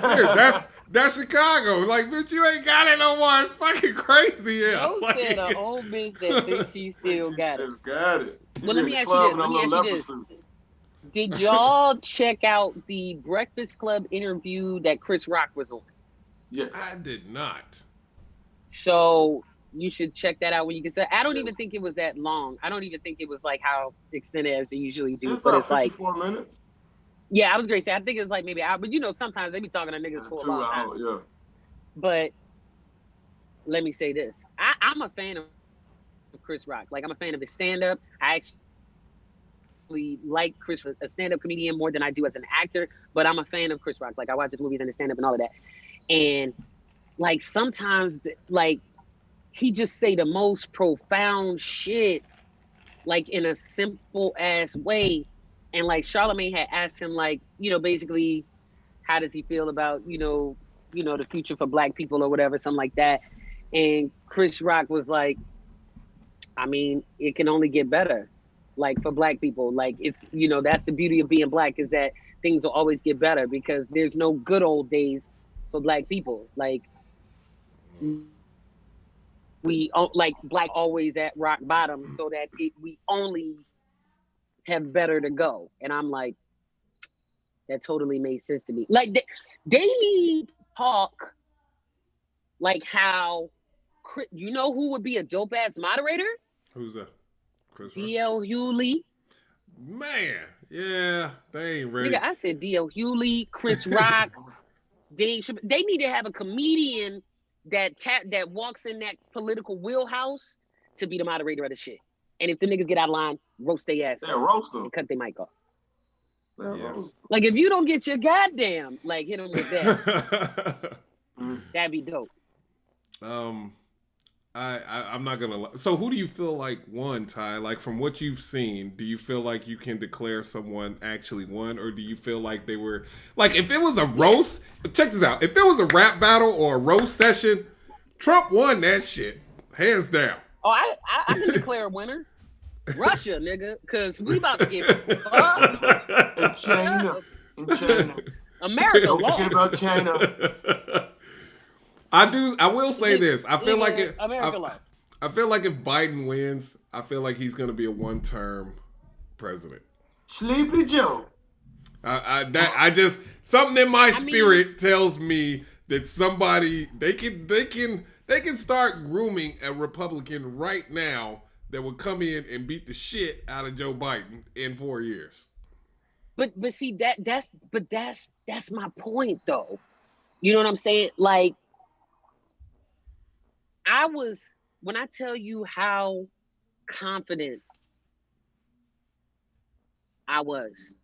serious, that's Chicago. Like, bitch, you ain't got it no more. It's fucking crazy. Yeah, Joe said an old bitch that thinks she still got it. Got it. Well, let me ask you this. Did y'all check out the Breakfast Club interview that Chris Rock was on? Yeah, I did not. So you should check that out when you can say. I don't even think it was that long. I don't even think it was like how extended as they usually do. it's But about it's like, 54 minutes. yeah, I was going to say, I think it's like maybe hour. But you know, sometimes they be talking to niggas for a 2 long time. hours, yeah. But let me say this. I'm a fan of Chris Rock. Like, I'm a fan of his stand-up. I actually like Chris, a stand-up comedian, more than I do as an actor. But I'm a fan of Chris Rock. Like, I watch his movies and his stand-up and all of that. And, like, sometimes, like, he just say the most profound shit, like, in a simple-ass way. And, like, Charlamagne had asked him, like, you know, basically, how does he feel about, you know, the future for Black people or whatever, something like that. And Chris Rock was like, I mean, it can only get better, like, for Black people. Like, it's, you know, that's the beauty of being Black, is that things will always get better because there's no good old days for Black people. Like, we, like, Black always at rock bottom, so that we only have better to go. And I'm like, that totally made sense to me. Like, they need to talk like how, you know who would be a dope ass moderator? Who's that? Chris Rock? D.L. Hewley. Man, yeah, they ain't ready. Nigga, I said D.L. Hewley, Chris Rock, Dave Chappelle. They need to have a comedian that walks in that political wheelhouse to be the moderator of the shit. And if the niggas get out of line, roast their ass. Yeah, roast them. And cut their mic off. Yeah. Like, if you don't get your goddamn, like, hit them with that. That'd be dope. I'm not gonna lie. So who do you feel like won, Ty? Like, from what you've seen, do you feel like you can declare someone actually won, or do you feel like they were, like, if it was a roast, check this out, if it was a rap battle or a roast session, Trump won that shit, hands down. Oh, I can declare a winner. Russia, nigga, because we about to get fucked. In China. America Don't lost. forget about China. I will say this. I feel like it. America lost. I feel like if Biden wins, I feel like he's going to be a one-term president. Sleepy Joe. I just, something in my spirit tells me that somebody, they can start grooming a Republican right now that would come in and beat the shit out of Joe Biden in 4 years. But see, that's my point, though. You know what I'm saying? Like, when I tell you how confident I was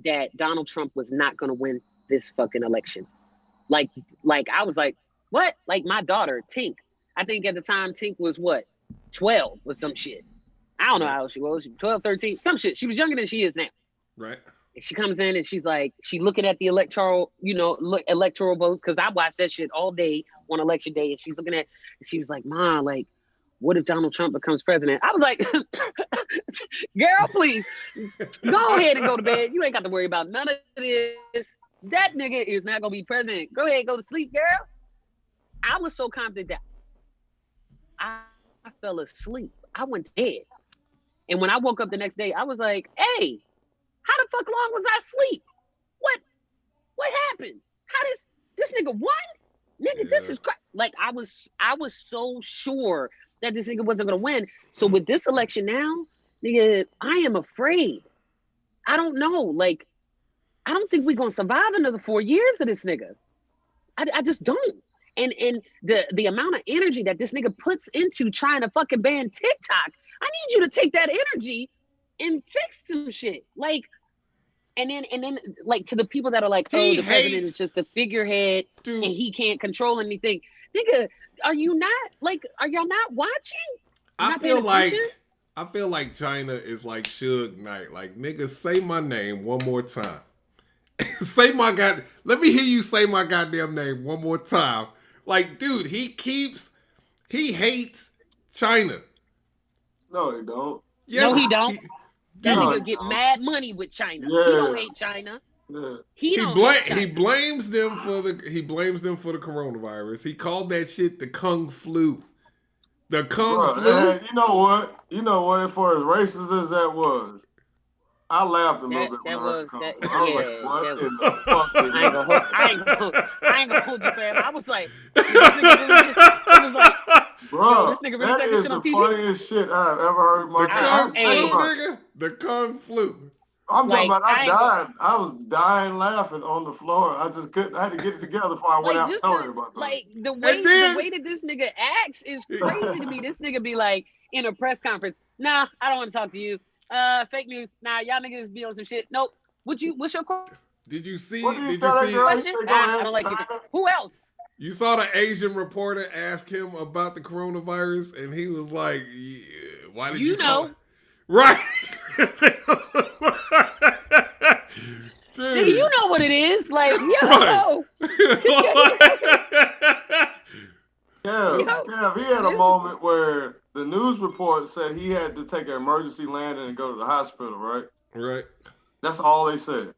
that Donald Trump was not going to win this fucking election. Like I was like, what? Like, my daughter, Tink, I think at the time Tink was what? 12 or some shit. I don't know how old she was. She was 12, 13, some shit. She was younger than she is now. Right. And she comes in and she's like, she looking at the electoral votes, because I watched that shit all day on election day. And she's looking at, and she was like, Ma, like, what if Donald Trump becomes president? I was like, girl, please, go ahead and go to bed. You ain't got to worry about none of this. That nigga is not going to be president. Go ahead and go to sleep, girl. I was so confident that I fell asleep. I went to bed. And when I woke up the next day, I was like, hey, how the fuck long was I asleep? What happened? How this nigga won? Nigga, this is crazy. Like, I was so sure that this nigga wasn't gonna win. So with this election now, nigga, I am afraid. I don't know. Like, I don't think we're gonna survive another 4 years of this nigga. I just don't. And the amount of energy that this nigga puts into trying to fucking ban TikTok, I need you to take that energy and fix some shit. Like, and then like, to the people that are like, oh, the president is just a figurehead and he can't control anything. Nigga, are y'all not watching? I feel like I feel like China is like Suge Knight. Like, nigga, say my name one more time. Say my god. Let me hear you say my goddamn name one more time. Like, dude, he hates China. No, he don't. Yes, no, he don't. That nigga get don't. mad money with China. Yeah. He don't hate China. Yeah. He blames them for the coronavirus. He called that shit the Kung flu. The Kung flu. And you know what? As far as racist as that was, I laughed a little bit when I heard the Kung flu. I was like, what in the fuck is I ain't gonna hold you, fam. I was like, this nigga really just, it was like, bro, this nigga really that said is this shit on the TV. funniest shit I've ever heard in my life. The Kung flu, hey, nigga. The Kung flu. I'm talking about I died. I was dying laughing on the floor. I just couldn't. I had to get it together before I went out and told everybody. Like the way that this nigga acts is crazy to me. This nigga be like in a press conference, nah, I don't want to talk to you. Fake news. Nah, y'all niggas be on some shit. Nope. What's your question? Did you see? I don't like it. Who else? You saw the Asian reporter ask him about the coronavirus, and he was like, yeah, "Why did you call it?" Right. Dude, you know what it is. Like, yo. Yeah, he had a moment where the news report said he had to take an emergency landing and go to the hospital, right? Right. That's all they said.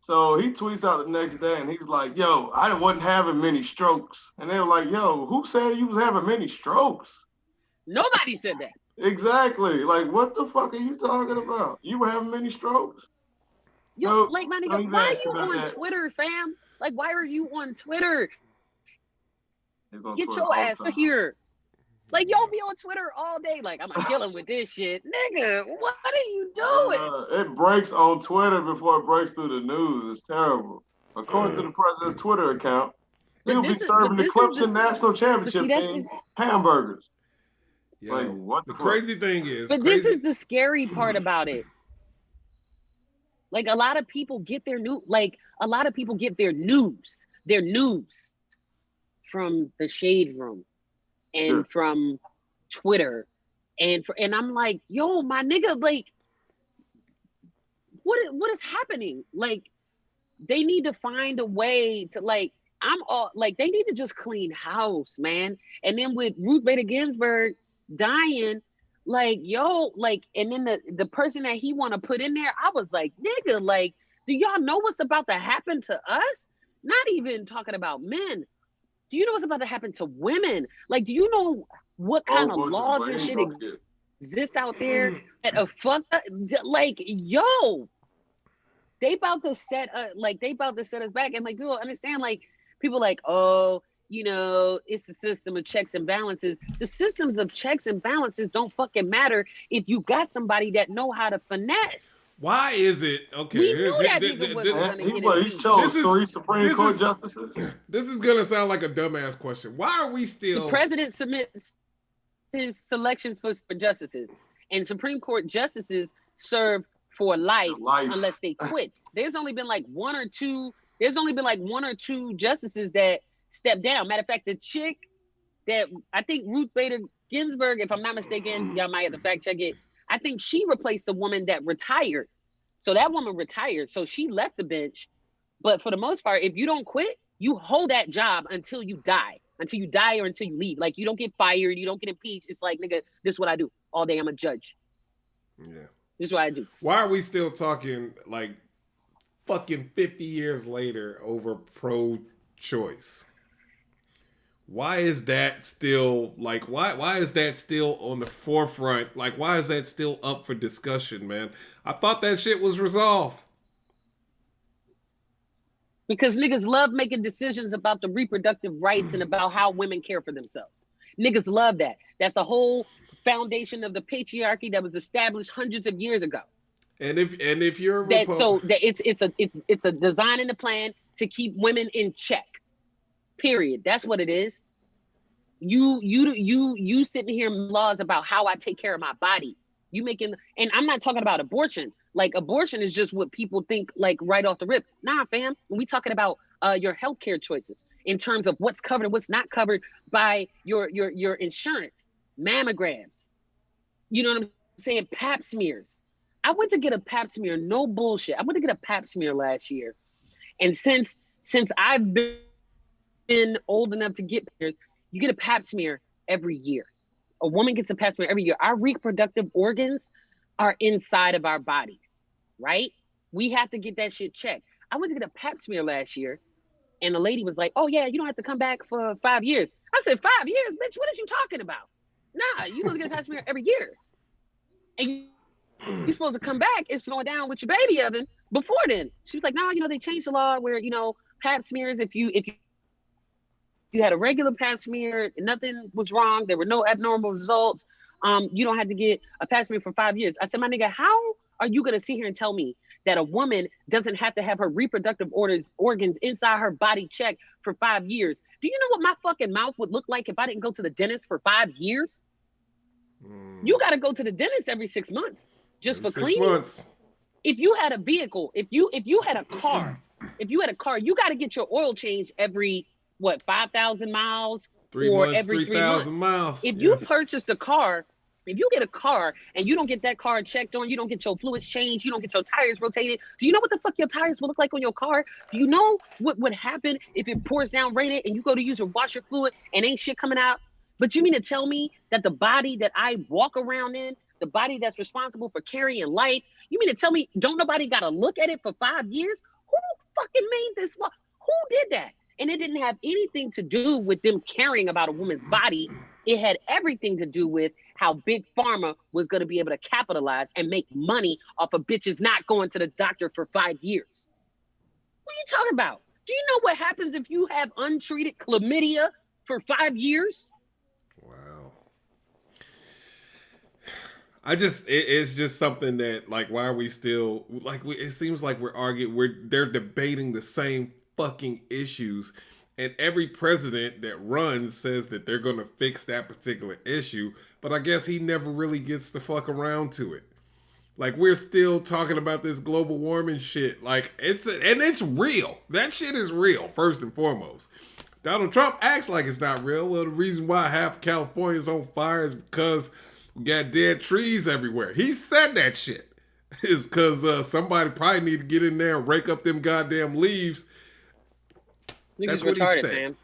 So he tweets out the next day and he's like, yo, I wasn't having many strokes. And they were like, yo, who said you was having many strokes? Nobody said that. Exactly. Like, what the fuck are you talking about? You were having many strokes? Yo, like, my nigga, why are you on Twitter, fam? Like, why are you on Twitter? Get your ass to here. Like, yo be on Twitter all day. Like, I'm not dealing with this shit. Nigga, what are you doing? It breaks on Twitter before it breaks through the news. It's terrible. According to the president's Twitter account, he'll be serving the Clemson National Championship team hamburgers. Yo, like, what the crazy thing is... But this is the scary part about it. Like, a lot of people get their news from the Shade Room and from Twitter and I'm like, yo, my nigga, like, what is happening? Like, they need to find a way to, like, they need to just clean house, man. And then with Ruth Bader Ginsburg dying, like, yo, like, and then the person that he want to put in there, I was like, nigga, like, do y'all know what's about to happen to us? Not even talking about men. Do you know what's about to happen to women? Like, do you know what kind of laws and shit exist out there that are fucked up? Like, yo, they about to set us back. And like, people understand, like, people like, oh, you know, it's the system of checks and balances. The systems of checks and balances don't fucking matter if you got somebody that know how to finesse. Why is it okay? We knew that nigga was gonna get it. He chose 3 Supreme Court justices. This is gonna sound like a dumbass question. Why are we still? The president submits his selections for justices, and Supreme Court justices serve for life unless they quit. There's only been like one or two justices that stepped down. Matter of fact, the chick that I think Ruth Bader Ginsburg, if I'm not mistaken, y'all might have to fact check it. I think she replaced the woman that retired. So that woman retired. So she left the bench. But for the most part, if you don't quit, you hold that job until you die. Until you die or until you leave. Like, you don't get fired. You don't get impeached. It's like, nigga, this is what I do. All day I'm a judge. Yeah. This is what I do. Why are we still talking, like, fucking 50 years later over pro-choice? Why is that still, like, why is that still on the forefront? Like, why is that still up for discussion, man? I thought that shit was resolved. Because niggas love making decisions about the reproductive rights and about how women care for themselves. Niggas love that. That's a whole foundation of the patriarchy that was established hundreds of years ago. And if you're it's a design and a plan to keep women in check. Period. That's what it is. You sitting here laws about how I take care of my body. You making, and I'm not talking about abortion. Like, abortion is just what people think, like, right off the rip. Nah, fam. When we talking about your healthcare choices in terms of what's covered and what's not covered by your insurance, mammograms, You know what I'm saying? Pap smears. I went to get a pap smear, no bullshit. I went to get a pap smear last year. And since I've been old enough to get pap, you get a pap smear every year. A woman gets a pap smear every year. Our reproductive organs are inside of our bodies, right? We have to get that shit checked. I went to get a pap smear last year, and the lady was like, "Oh yeah, you don't have to come back for 5 years." I said, 5 years, bitch. What are you talking about? Nah, you supposed to get a pap smear every year, and you're supposed to come back. It's going down with your baby oven before then. She was like, "No, they changed the law where pap smears. If you had a regular pap smear, nothing was wrong. There were no abnormal results. You don't have to get a pap smear for 5 years." I said, "My nigga, how are you gonna sit here and tell me that a woman doesn't have to have her reproductive organs inside her body checked for 5 years? Do you know what my fucking mouth would look like if I didn't go to the dentist for 5 years? You got to go to the dentist every 6 months just for cleaning. 6 months. If you had a vehicle, if you had a car, you got to get your oil changed every 5,000 miles 3 or months, every 3,000 miles. If you purchased a car, if you get a car and you don't get that car checked on, you don't get your fluids changed, you don't get your tires rotated, do you know what the fuck your tires will look like on your car? Do you know what would happen if it pours down raining and you go to use your washer fluid and ain't shit coming out? But you mean to tell me that the body that I walk around in, the body that's responsible for carrying life, you mean to tell me don't nobody got to look at it for 5 years? Who fucking made this law? Who did that? And it didn't have anything to do with them caring about a woman's body. It had everything to do with how Big Pharma was going to be able to capitalize and make money off of bitches not going to the doctor for 5 years. What are you talking about? Do you know what happens if you have untreated chlamydia for 5 years? Wow. It's just something that, like, why are we still, like, it seems like we're arguing, they're debating the same fucking issues, and every president that runs says that they're going to fix that particular issue, but I guess he never really gets the fuck around to it. Like, we're still talking about this global warming shit. Like, it's real. That shit is real, first and foremost. Donald Trump acts like it's not real. Well, the reason why half California's on fire is because we got dead trees everywhere. He said that shit. Is because somebody probably need to get in there and rake up them goddamn leaves. That's what he said.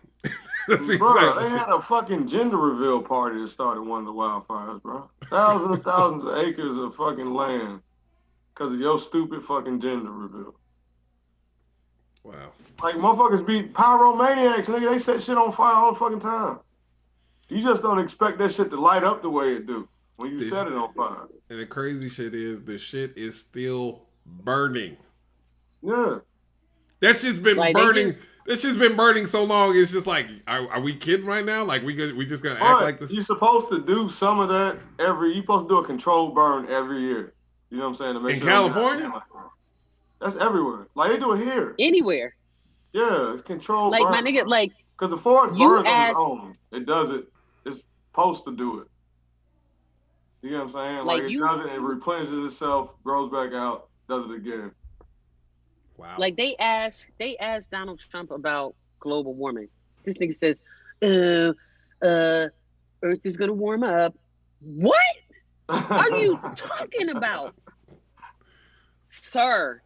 That's bro, they had a fucking gender reveal party that started one of the wildfires, bro. Thousands and thousands of acres of fucking land because of your stupid fucking gender reveal. Wow. Like, motherfuckers be pyromaniacs, nigga. They set shit on fire all the fucking time. You just don't expect that shit to light up the way it do when you set it on fire. And the crazy shit is the shit is still burning. Yeah. That shit's been burning. That shit's been burning so long. It's just like, are we kidding right now? Like, we just gonna act like this? You're supposed to do some of that you're supposed to do a controlled burn every year. You know what I'm saying? To make in California? That's everywhere. Like, they do it here. Anywhere. Yeah, it's controlled burn. Like, my nigga, like... Because the forest burns on its own. It does it. It's supposed to do it. You know what I'm saying? Like, it does it, it replenishes itself, grows back out, does it again. Wow. Like, they asked Donald Trump about global warming. This nigga says, Earth is gonna warm up. What are you talking about? Sir,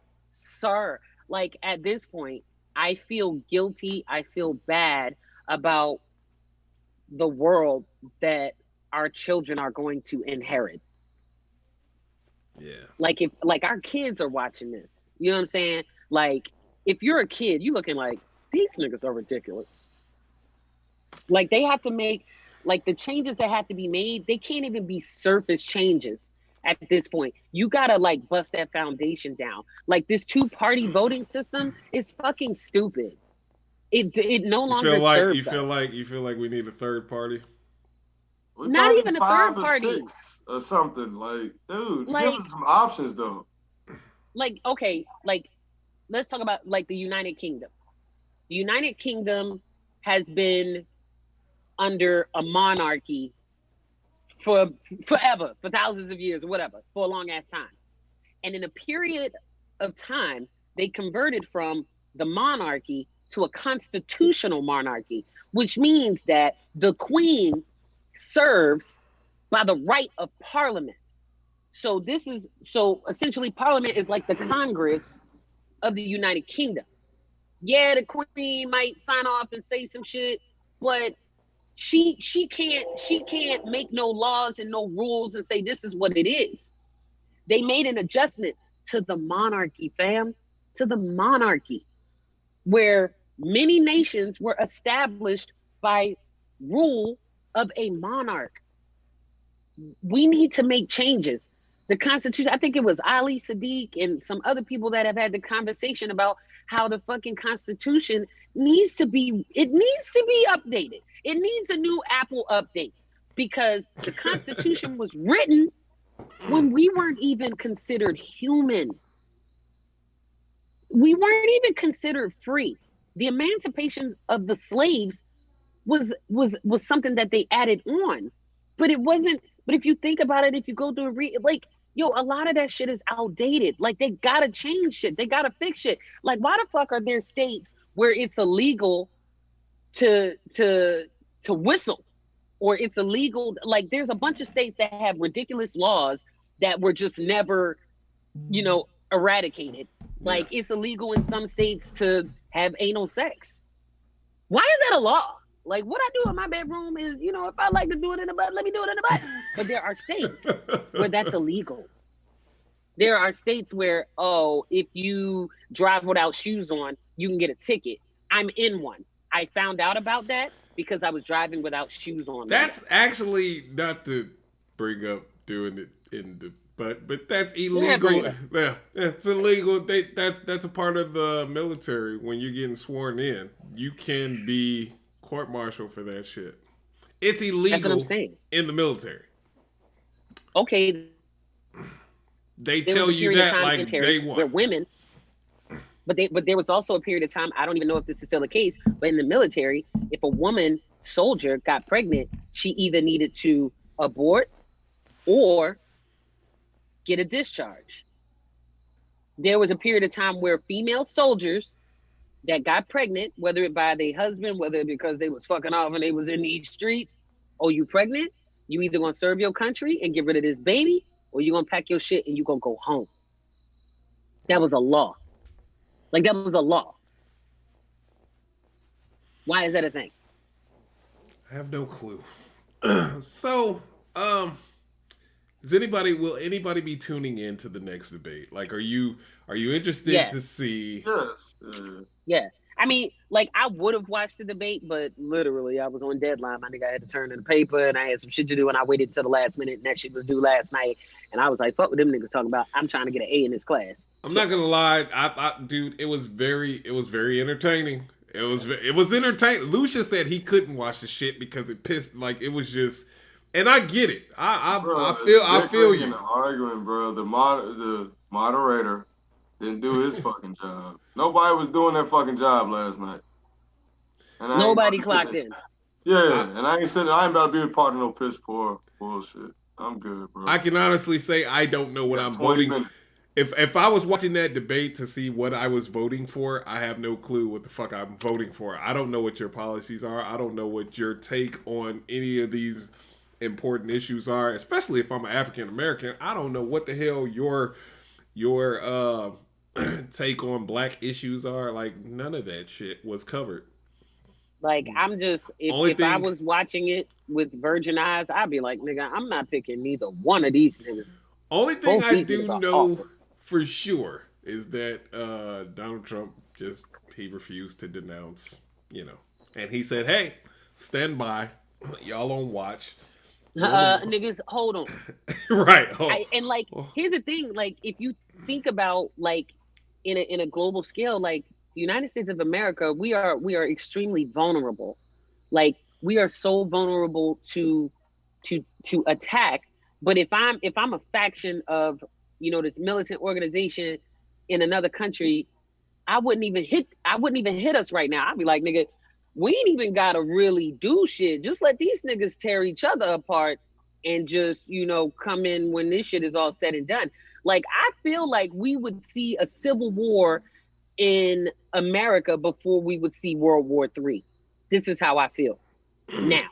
like, at this point, I feel guilty, I feel bad about the world that our children are going to inherit. Yeah. Like, if our kids are watching this, you know what I'm saying? Like, if you're a kid, you looking like, these niggas are ridiculous. Like, they have to make, like, the changes that have to be made, they can't even be surface changes at this point. You gotta, like, bust that foundation down. Like, this 2-party voting system is fucking stupid. It no longer serves us. You feel like we need a third party? Not even a third party. 6 or something. Like, dude, like, give us some options, though. Like, okay, like, let's talk about, like, the United Kingdom. The United Kingdom has been under a monarchy for forever, for thousands of years or whatever, for a long ass time. And in a period of time, they converted from the monarchy to a constitutional monarchy, which means that the queen serves by the right of Parliament. So essentially Parliament is like the Congress of the United Kingdom. Yeah, the Queen might sign off and say some shit, but she can't make no laws and no rules and say this is what it is. They made an adjustment to the monarchy, fam, to the monarchy, where many nations were established by rule of a monarch. We need to make changes. The Constitution, I think it was Ali Sadiq and some other people that have had the conversation about how the fucking Constitution needs to be updated. It needs a new Apple update because the Constitution was written when we weren't even considered human. We weren't even considered free. The emancipation of the slaves was something that they added on, but it wasn't. But if you think about it, if you go through a lot of that shit is outdated. Like, they gotta change shit. They gotta fix shit. Like, why the fuck are there states where it's illegal to whistle, or it's illegal? Like, there's a bunch of states that have ridiculous laws that were just never, eradicated. Like, it's illegal in some states to have anal sex. Why is that a law? Like, what I do in my bedroom is, if I like to do it in the butt, let me do it in the butt. But there are states where that's illegal. There are states where, if you drive without shoes on, you can get a ticket. I'm in one. I found out about that because I was driving without shoes on. That's actually, not to bring up doing it in the butt, but that's illegal. Yeah, it's illegal. That's a part of the military. When you're getting sworn in, you can be court-martialed for that shit. It's illegal. That's what I'm saying. In the military. Okay. They tell you that like day one. Where women, but there was also a period of time, I don't even know if this is still the case, but in the military, if a woman soldier got pregnant, she either needed to abort or get a discharge. There was a period of time where female soldiers that got pregnant, whether it by their husband, whether it because they was fucking off and they was in these streets, you pregnant, you either gonna serve your country and get rid of this baby, or you gonna pack your shit and you gonna go home. That was a law. Like, that was a law. Why is that a thing? I have no clue. So, will anybody be tuning in to the next debate? Like, are you interested to see? Yes. Yeah. I mean, like, I would have watched the debate, but literally I was on deadline. My nigga, I had to turn in the paper and I had some shit to do, and I waited until the last minute, and that shit was due last night. And I was like, fuck what them niggas talking about. I'm trying to get an A in this class. I'm not gonna lie, dude, it was very entertaining. It was entertaining. Lucia said he couldn't watch the shit because it pissed, like, it was just, and I get it. I feel you. Arguing, bro. The moderator didn't do his fucking job. Nobody was doing their fucking job last night. And nobody clocked in. Yeah, and I ain't about to be a part of no piss poor bullshit. I'm good, bro. I can honestly say I don't know what I'm voting. If I was watching that debate to see what I was voting for, I have no clue what the fuck I'm voting for. I don't know what your policies are. I don't know what your take on any of these important issues are, especially if I'm an African American. I don't know what the hell your take on black issues are. Like, none of that shit was covered. Like, I'm just, if I was watching it with virgin eyes, I'd be like, nigga, I'm not picking neither one of these niggas. Only thing I do know for sure is that Donald Trump he refused to denounce, and he said, hey, stand by, y'all on watch. Niggas, hold on. Right. Here's the thing, like, if you think about, like, in a global scale, like, the United States of America, we are extremely vulnerable. Like, we are so vulnerable to attack. But if I'm a faction of, this militant organization in another country, I wouldn't even hit us right now. I'd be like, nigga, we ain't even gotta really do shit. Just let these niggas tear each other apart and just, come in when this shit is all said and done. Like, I feel like we would see a civil war in America before we would see World War III. This is how I feel now.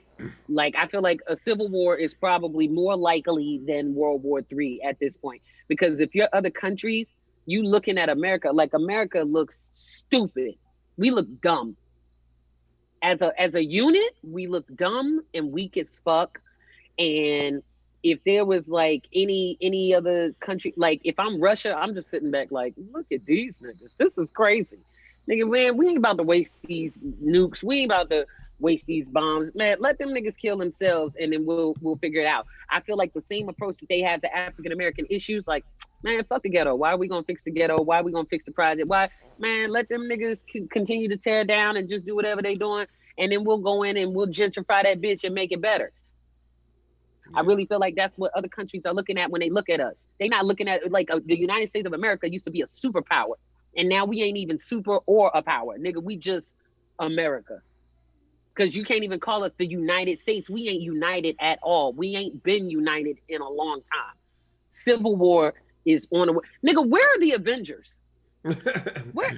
Like I feel like a civil war is probably more likely than World War III at this point. Because if you're other countries, you looking at America, like America looks stupid. We look dumb. As a unit, we look dumb and weak as fuck. And if there was like any other country, like if I'm Russia, I'm just sitting back like, look at these niggas. This is crazy. Nigga, man, we ain't about to waste these nukes. We ain't about to waste these bombs. Man, let them niggas kill themselves and then we'll figure it out. I feel like the same approach that they have to African American issues, like, man, fuck the ghetto. Why are we gonna fix the ghetto? Why are we gonna fix the project? Why, man, let them niggas continue to tear down and just do whatever they doing, and then we'll go in and we'll gentrify that bitch and make it better. I really feel like that's what other countries are looking at when they look at us. They're not looking at like the United States of America used to be a superpower, and now we ain't even super or a power, nigga. We just America. Because you can't even call us the United States. We ain't united at all. We ain't been united in a long time. Civil war is on the way. Nigga, where are the Avengers? Where?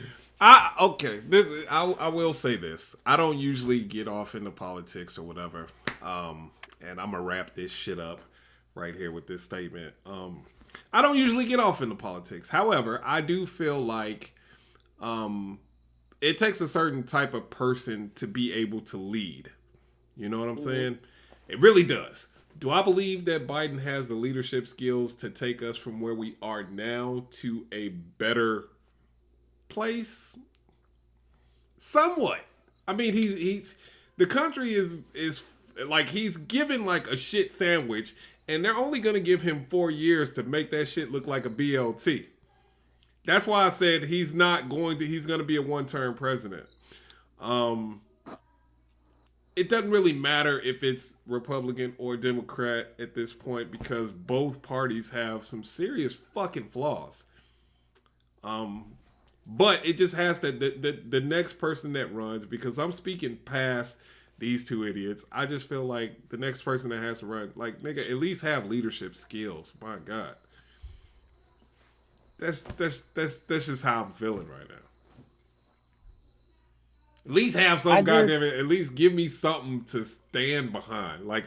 Okay. I will say this. I don't usually get off into politics or whatever. And I'm gonna wrap this shit up right here with this statement. I don't usually get off into politics. However, I do feel like it takes a certain type of person to be able to lead. You know what I'm saying? It really does. Do I believe that Biden has the leadership skills to take us from where we are now to a better place? Somewhat. I mean, he's the country is like he's given like a shit sandwich, and they're only gonna give him 4 years to make that shit look like a BLT. That's why I said he's going to be a one-term president. It doesn't really matter if it's Republican or Democrat at this point because both parties have some serious fucking flaws. But it just has to, the next person that runs, because I'm speaking past these two idiots, I just feel like the next person that has to run, like, nigga, at least have leadership skills. My God. That's just how I'm feeling right now. At least have some goddamn it. At least give me something to stand behind. Like,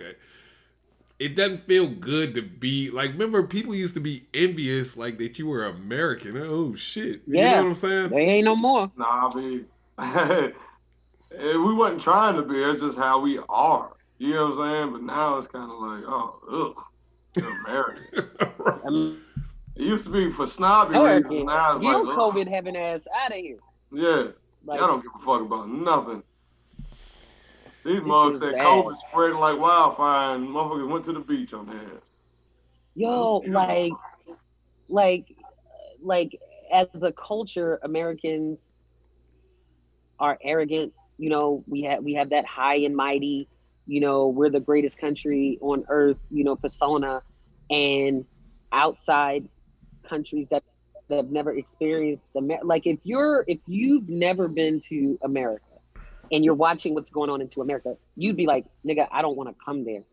it doesn't feel good to be like. Remember, people used to be envious, like that you were American. Oh shit! Yeah, you know what I'm saying? They ain't no more. Nah, I mean, we wasn't trying to be. It's just how we are. You know what I'm saying? But now it's kind of like, oh, ugh, you're American. It used to be for snobby reasons. Now it's like, COVID having ass out of here. Yeah, like, I don't give a fuck about nothing. These mugs said COVID spreading like wildfire, and motherfuckers went to the beach on their ass. Yo, like as a culture, Americans are arrogant. You know, we have that high and mighty. You know, we're the greatest country on earth. You know, persona, and outside countries that have never experienced like if you've never been to America and you're watching what's going on into America, you'd be like, nigga, I don't want to come there.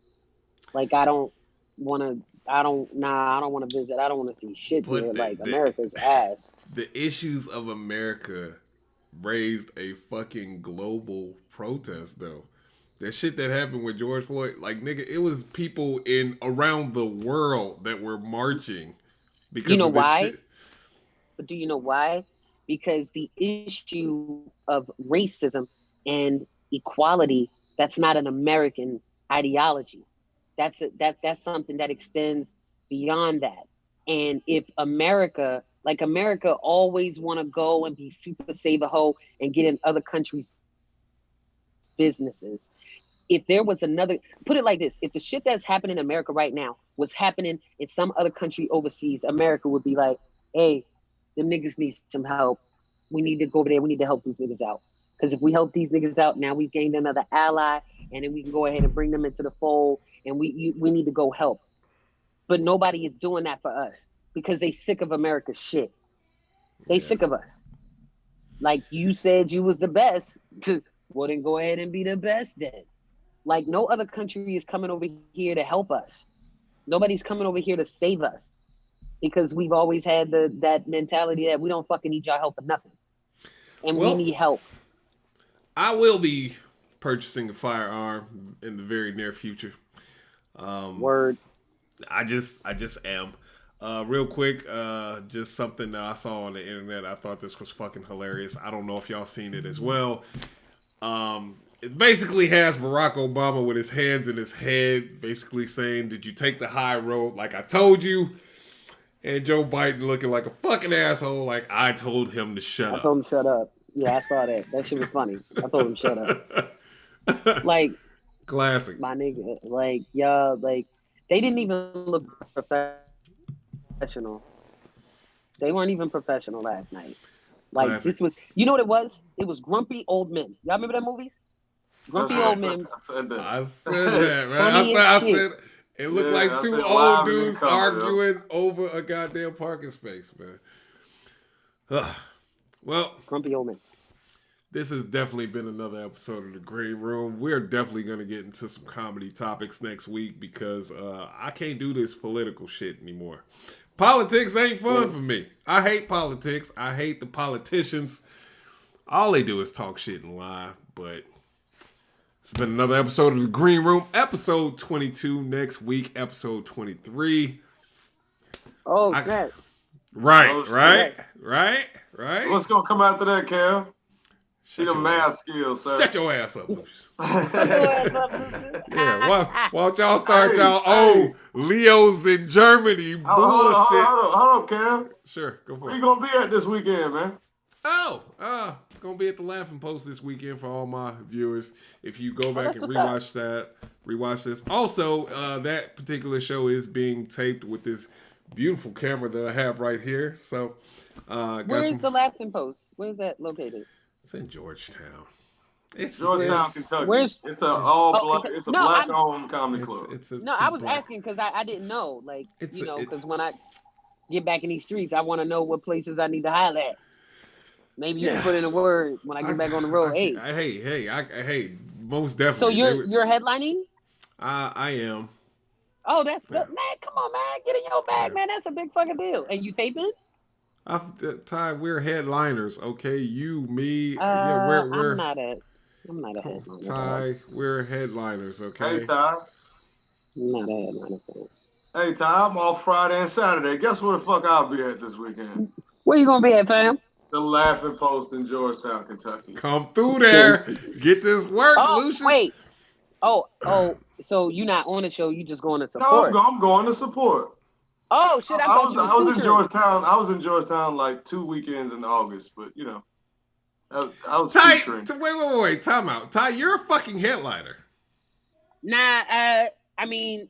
Like I don't want to visit. I don't want to see shit there. Like America's ass. The issues of America raised a fucking global protest though. That shit that happened with George Floyd, like nigga, it was people in around the world that were marching. Because you know of this why? Shit. But do you know why? Because the issue of racism and equality, that's not an American ideology. That's something that extends beyond that. And if America always want to go and be super save a hoe and get in other countries' businesses. If there was another, put it like this, if the shit that's happening in America right now was happening in some other country overseas, America would be like, hey, them niggas need some help. We need to go over there. We need to help these niggas out. Because if we help these niggas out, now we've gained another ally, and then we can go ahead and bring them into the fold, and we need to go help. But nobody is doing that for us because they sick of America's shit. They sick of us. Like you said you was the best. Well, then go ahead and be the best then. Like no other country is coming over here to help us. Nobody's coming over here to save us because we've always had that mentality that we don't fucking need y'all help for nothing. And we need help. I will be purchasing a firearm in the very near future. Word. I just am. Real quick, just something that I saw on the internet. I thought this was fucking hilarious. I don't know if y'all seen it as well. It basically has Barack Obama with his hands in his head, basically saying, "Did you take the high road like I told you?" And Joe Biden looking like a fucking asshole, like I told him to shut up. I told him shut up. Yeah, I saw that. That shit was funny. I told him shut up. Like, classic. my nigga. Like, y'all, like, they didn't even look professional. They weren't even professional last night. Like, Classic. this was, you know what it was? It was Grumpy Old Men. Y'all remember that movie? Grumpy Old Men. I said that. I said that, man. Funny I as said shit. it looked Yeah, like I two said old live dudes in color, arguing over a goddamn parking space, man. Ugh. Well, Grumpy Old Men. this has definitely been another episode of The Green Room. We're definitely going to get into some comedy topics next week because I can't do this political shit anymore. Politics ain't fun for me. I hate politics. I hate the politicians. All they do is talk shit and lie. But it's been another episode of The Green Room. Episode 22 next week. Episode 23. Oh, snap. Right. What's gonna come after that, Cal? See Shut the your math ass- skills, sir. Shut your ass up, Lucius. Yeah, Yeah, watch y'all start Hey, y'all hey. Leos in Germany bullshit. Hold on, Cal. Sure, go for Where it. you gonna be at this weekend, man? Gonna be at the Laughing Post this weekend for all my viewers. If you go back that's and what's rewatch this. Also, that particular show is being taped with this beautiful camera that I have right here. So, Where's the Laughing Post? Where's that located? It's in Georgetown. It's Georgetown, it's- Kentucky. It's a black-owned comedy club. It's No, I was asking because I didn't know. Like, because when I get back in these streets, I want to know what places I need to holler at. Maybe you can put in a word when I get back on the road. Hey, most definitely. So you're headlining? I am. Oh, that's good, man. Come on, man, get in your bag, man. That's a big fucking deal. And you taping? Ty, we're headliners, okay? You, me, I'm not a headliner. Ty, we're headliners, okay? Hey, Ty. I'm not a headliner. Hey, Ty, I'm off Friday and Saturday. Guess where the fuck I'll be at this weekend? Where you gonna be at, fam? The Laughing Post in Georgetown, Kentucky. Come through there. Get this work, Lucius. Wait. Oh, so you're not on the show, you just going to No, support. I'm going to support. Oh shit, I was in Georgetown. I was in Georgetown like 2 weekends in August, but you know, I was Ty, featuring. wait, time out. Ty, you're a fucking headliner. Nah, I mean,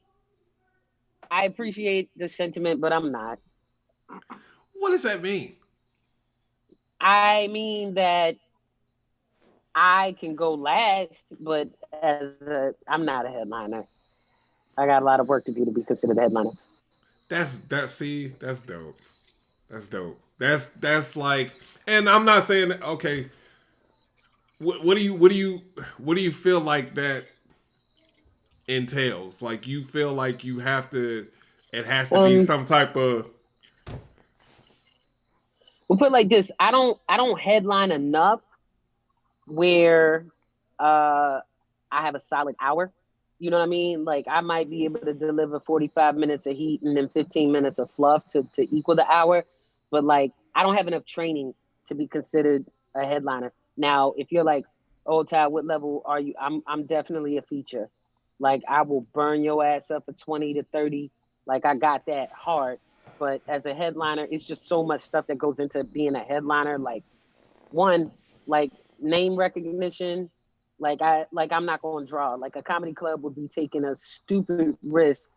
I appreciate the sentiment, but I'm not. What does that mean? I mean that I can go last, but I'm not a headliner. I got a lot of work to do to be considered a headliner. That's dope. That's dope. That's like, and I'm not saying okay. What do you feel like that entails? Like you feel like you have to, it has to be some type of. We'll put it like this: I don't headline enough where I have a solid hour. You know what I mean? Like I might be able to deliver 45 minutes of heat and then 15 minutes of fluff to equal the hour. But like I don't have enough training to be considered a headliner. Now, if you're like, oh Ty, what level are you? I'm definitely a feature. Like I will burn your ass up for 20 to 30. Like I got that hard. But as a headliner, it's just so much stuff that goes into being a headliner. Like one, like name recognition. Like I'm not going to draw. Like a comedy club would be taking a stupid risk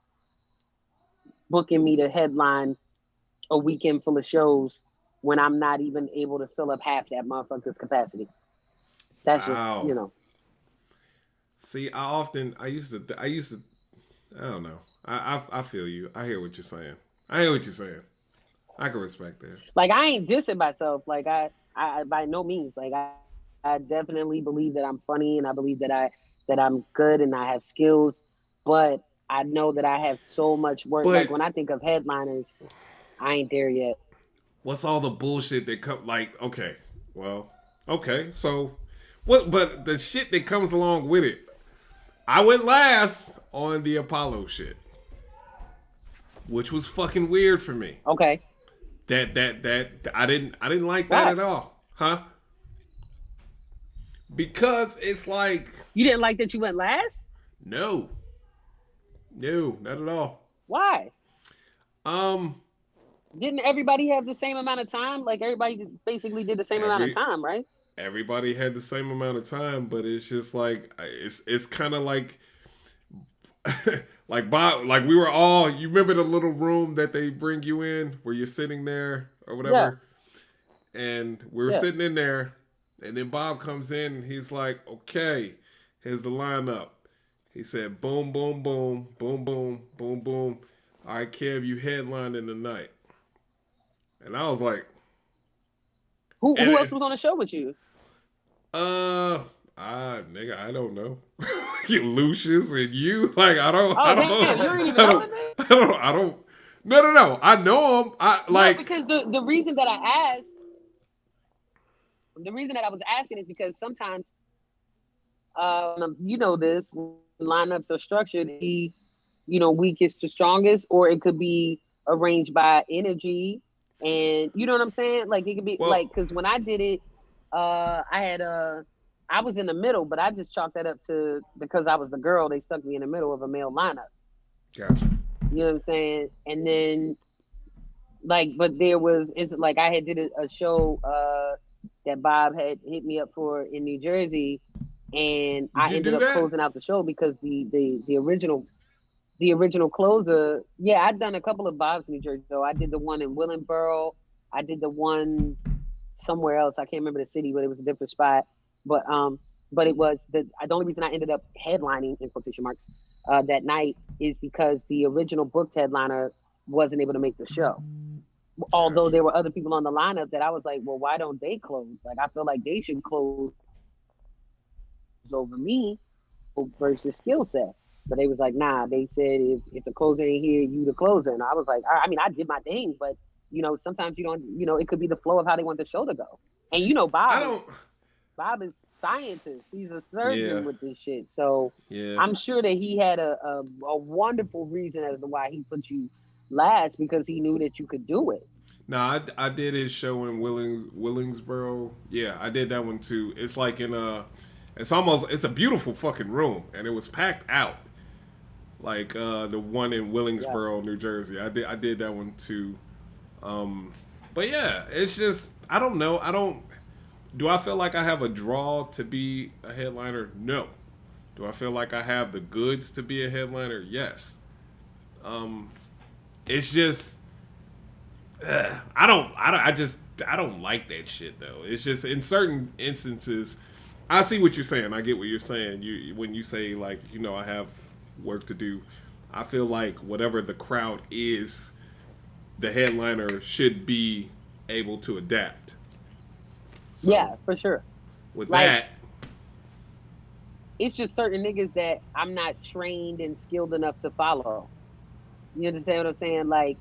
booking me to headline a weekend full of shows when I'm not even able to fill up half that motherfucker's capacity. That's just, you know. See, I used to, I don't know. I feel you. I hear what you're saying. I can respect that. Like I ain't dissing myself. Like I by no means. Like I definitely believe that I'm funny and I believe that I'm good and I have skills, but I know that I have so much work. Like when I think of headliners, I ain't there yet. What's all the bullshit that come? Like, okay, so What? But the shit that comes along with it. I went last on the Apollo shit, which was fucking weird for me. Okay. That I didn't like Why? that at all, huh? Because it's like You didn't like that you went last? no, not at all. Why? Um, Didn't everybody have the same amount of time? Like everybody basically did the same amount of time, right? everybody had the same amount of time, but it's just like it's kind of like like Bob, like we were all. You remember the little room that they bring you in where you're sitting there or whatever, and we were Yeah. sitting in there, and then Bob comes in and he's like, "Okay, here's the lineup." He said, "Boom, boom, boom, boom, boom, boom, boom. All right, Kev, you headlining tonight." And I was like, Who And- else was on the show with you? Nigga, I don't know. Lucius and you, like, I don't. Oh, damn, you don't even know him, man? I don't. No. I know him. No, because the reason that I asked, the reason that I was asking is because sometimes, you know this, when lineups are structured, weakest to strongest, or it could be arranged by energy, and you know what I'm saying? Like it could be because when I did it, I was in the middle, but I just chalked that up to because I was the girl. They stuck me in the middle of a male lineup. Gotcha. You know what I'm saying? And then, but it's like I had did a show that Bob had hit me up for in New Jersey, and I ended up closing out the show because the original closer. Yeah, I'd done a couple of Bob's in New Jersey. So I did the one in Willingboro. I did the one somewhere else. I can't remember the city, but it was a different spot. But it was the only reason I ended up headlining in quotation marks that night is because the original booked headliner wasn't able to make the show. Although there were other people on the lineup that I was like, well, why don't they close? Like I feel like they should close over me versus skill set. But they was like, nah. They said if the closer ain't here, you the closer. And I was like, I mean, I did my thing, but sometimes you don't. It could be the flow of how they want the show to go. And Bob is scientist. He's a surgeon with this shit. So I'm sure that he had a wonderful reason as to why he put you last because he knew that you could do it. No, I did his show in Willingsboro. Yeah, I did that one too. It's like it's a beautiful fucking room, and it was packed out. Like the one in Willingsboro, New Jersey. I did that one too. But yeah, it's just I don't know. Do I feel like I have a draw to be a headliner? No. Do I feel like I have the goods to be a headliner? Yes. It's just I don't like that shit though. It's just in certain instances I see what you're saying. I get what you're saying. When you say like, I have work to do. I feel like whatever the crowd is, the headliner should be able to adapt. So, yeah, for sure. With that, it's just certain niggas that I'm not trained and skilled enough to follow. You understand what I'm saying? Like,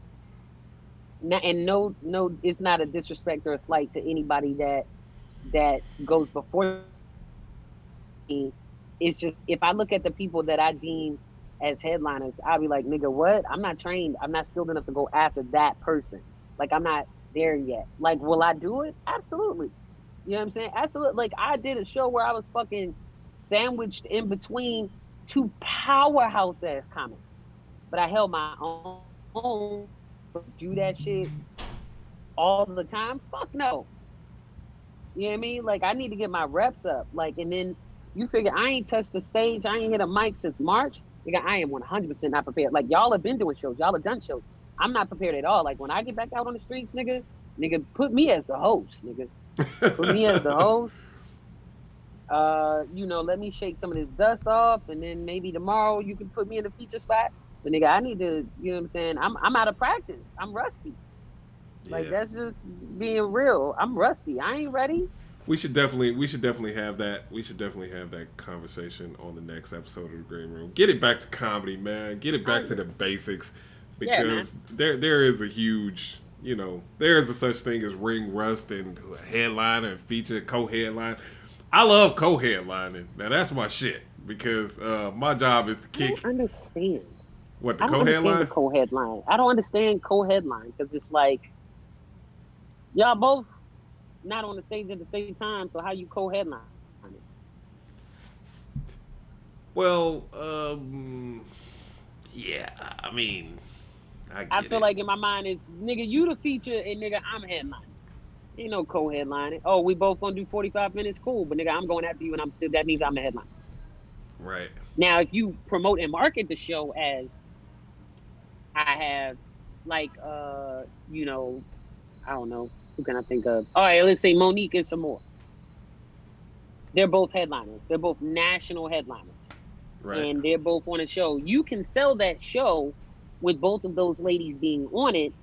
no, it's not a disrespect or a slight to anybody that goes before me. It's just if I look at the people that I deem as headliners, I'll be like, nigga, what? I'm not trained. I'm not skilled enough to go after that person. Like, I'm not there yet. Like, will I do it? Absolutely. You know what I'm saying? Absolutely. Like, I did a show where I was fucking sandwiched in between two powerhouse ass comics. But I held my own. Do that shit all the time? Fuck no. You know what I mean? Like, I need to get my reps up. Like, and then you figure I ain't touched the stage. I ain't hit a mic since March. Nigga, I am 100% not prepared. Like, y'all have been doing shows. Y'all have done shows. I'm not prepared at all. Like, when I get back out on the streets, nigga, put me as the host, nigga. Put me as the host. Let me shake some of this dust off, and then maybe tomorrow you can put me in the feature spot. But nigga, I need to, you know what I'm saying? I'm out of practice. I'm rusty. Like, that's just being real. I'm rusty. I ain't ready. We should definitely have that. We should definitely have that conversation on the next episode of the Green Room. Get it back to comedy, man. Get it back to the basics, because there is a huge, there is a such thing as ring rust and headline and feature co-headline. I love co-headlining. Now that's my shit because my job is to I kick. don't understand. What, the I don't understand the co-headline? co-headline. I don't understand co-headline because it's like y'all both not on the stage at the same time. So how you co-headline it? Well, yeah. I mean, I I get feel it. like in my mind it's nigga you the feature and nigga I'm headlining. Ain't no co-headlining. Oh, we both gonna do 45 minutes, cool. But nigga, I'm going after you and I'm still that means I'm the headline. Right. Now if you promote and market the show as I have like you know, I don't know, who can I think of? All right, let's say Monique and some more. They're both headliners. They're both national headliners. Right. And they're both on a show. You can sell that show with both of those ladies being on it,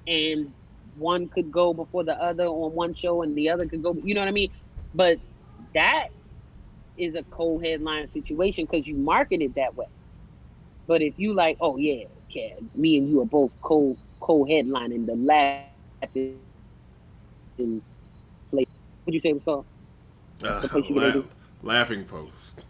and one could go before the other on one show, and the other could go. You know what I mean? But that is a co-headline situation because you market it that way. But if you like, oh yeah, Kev, me and you are both co-headlining the laughing place. What'd you say it was called? The place you go to? Laughing Post.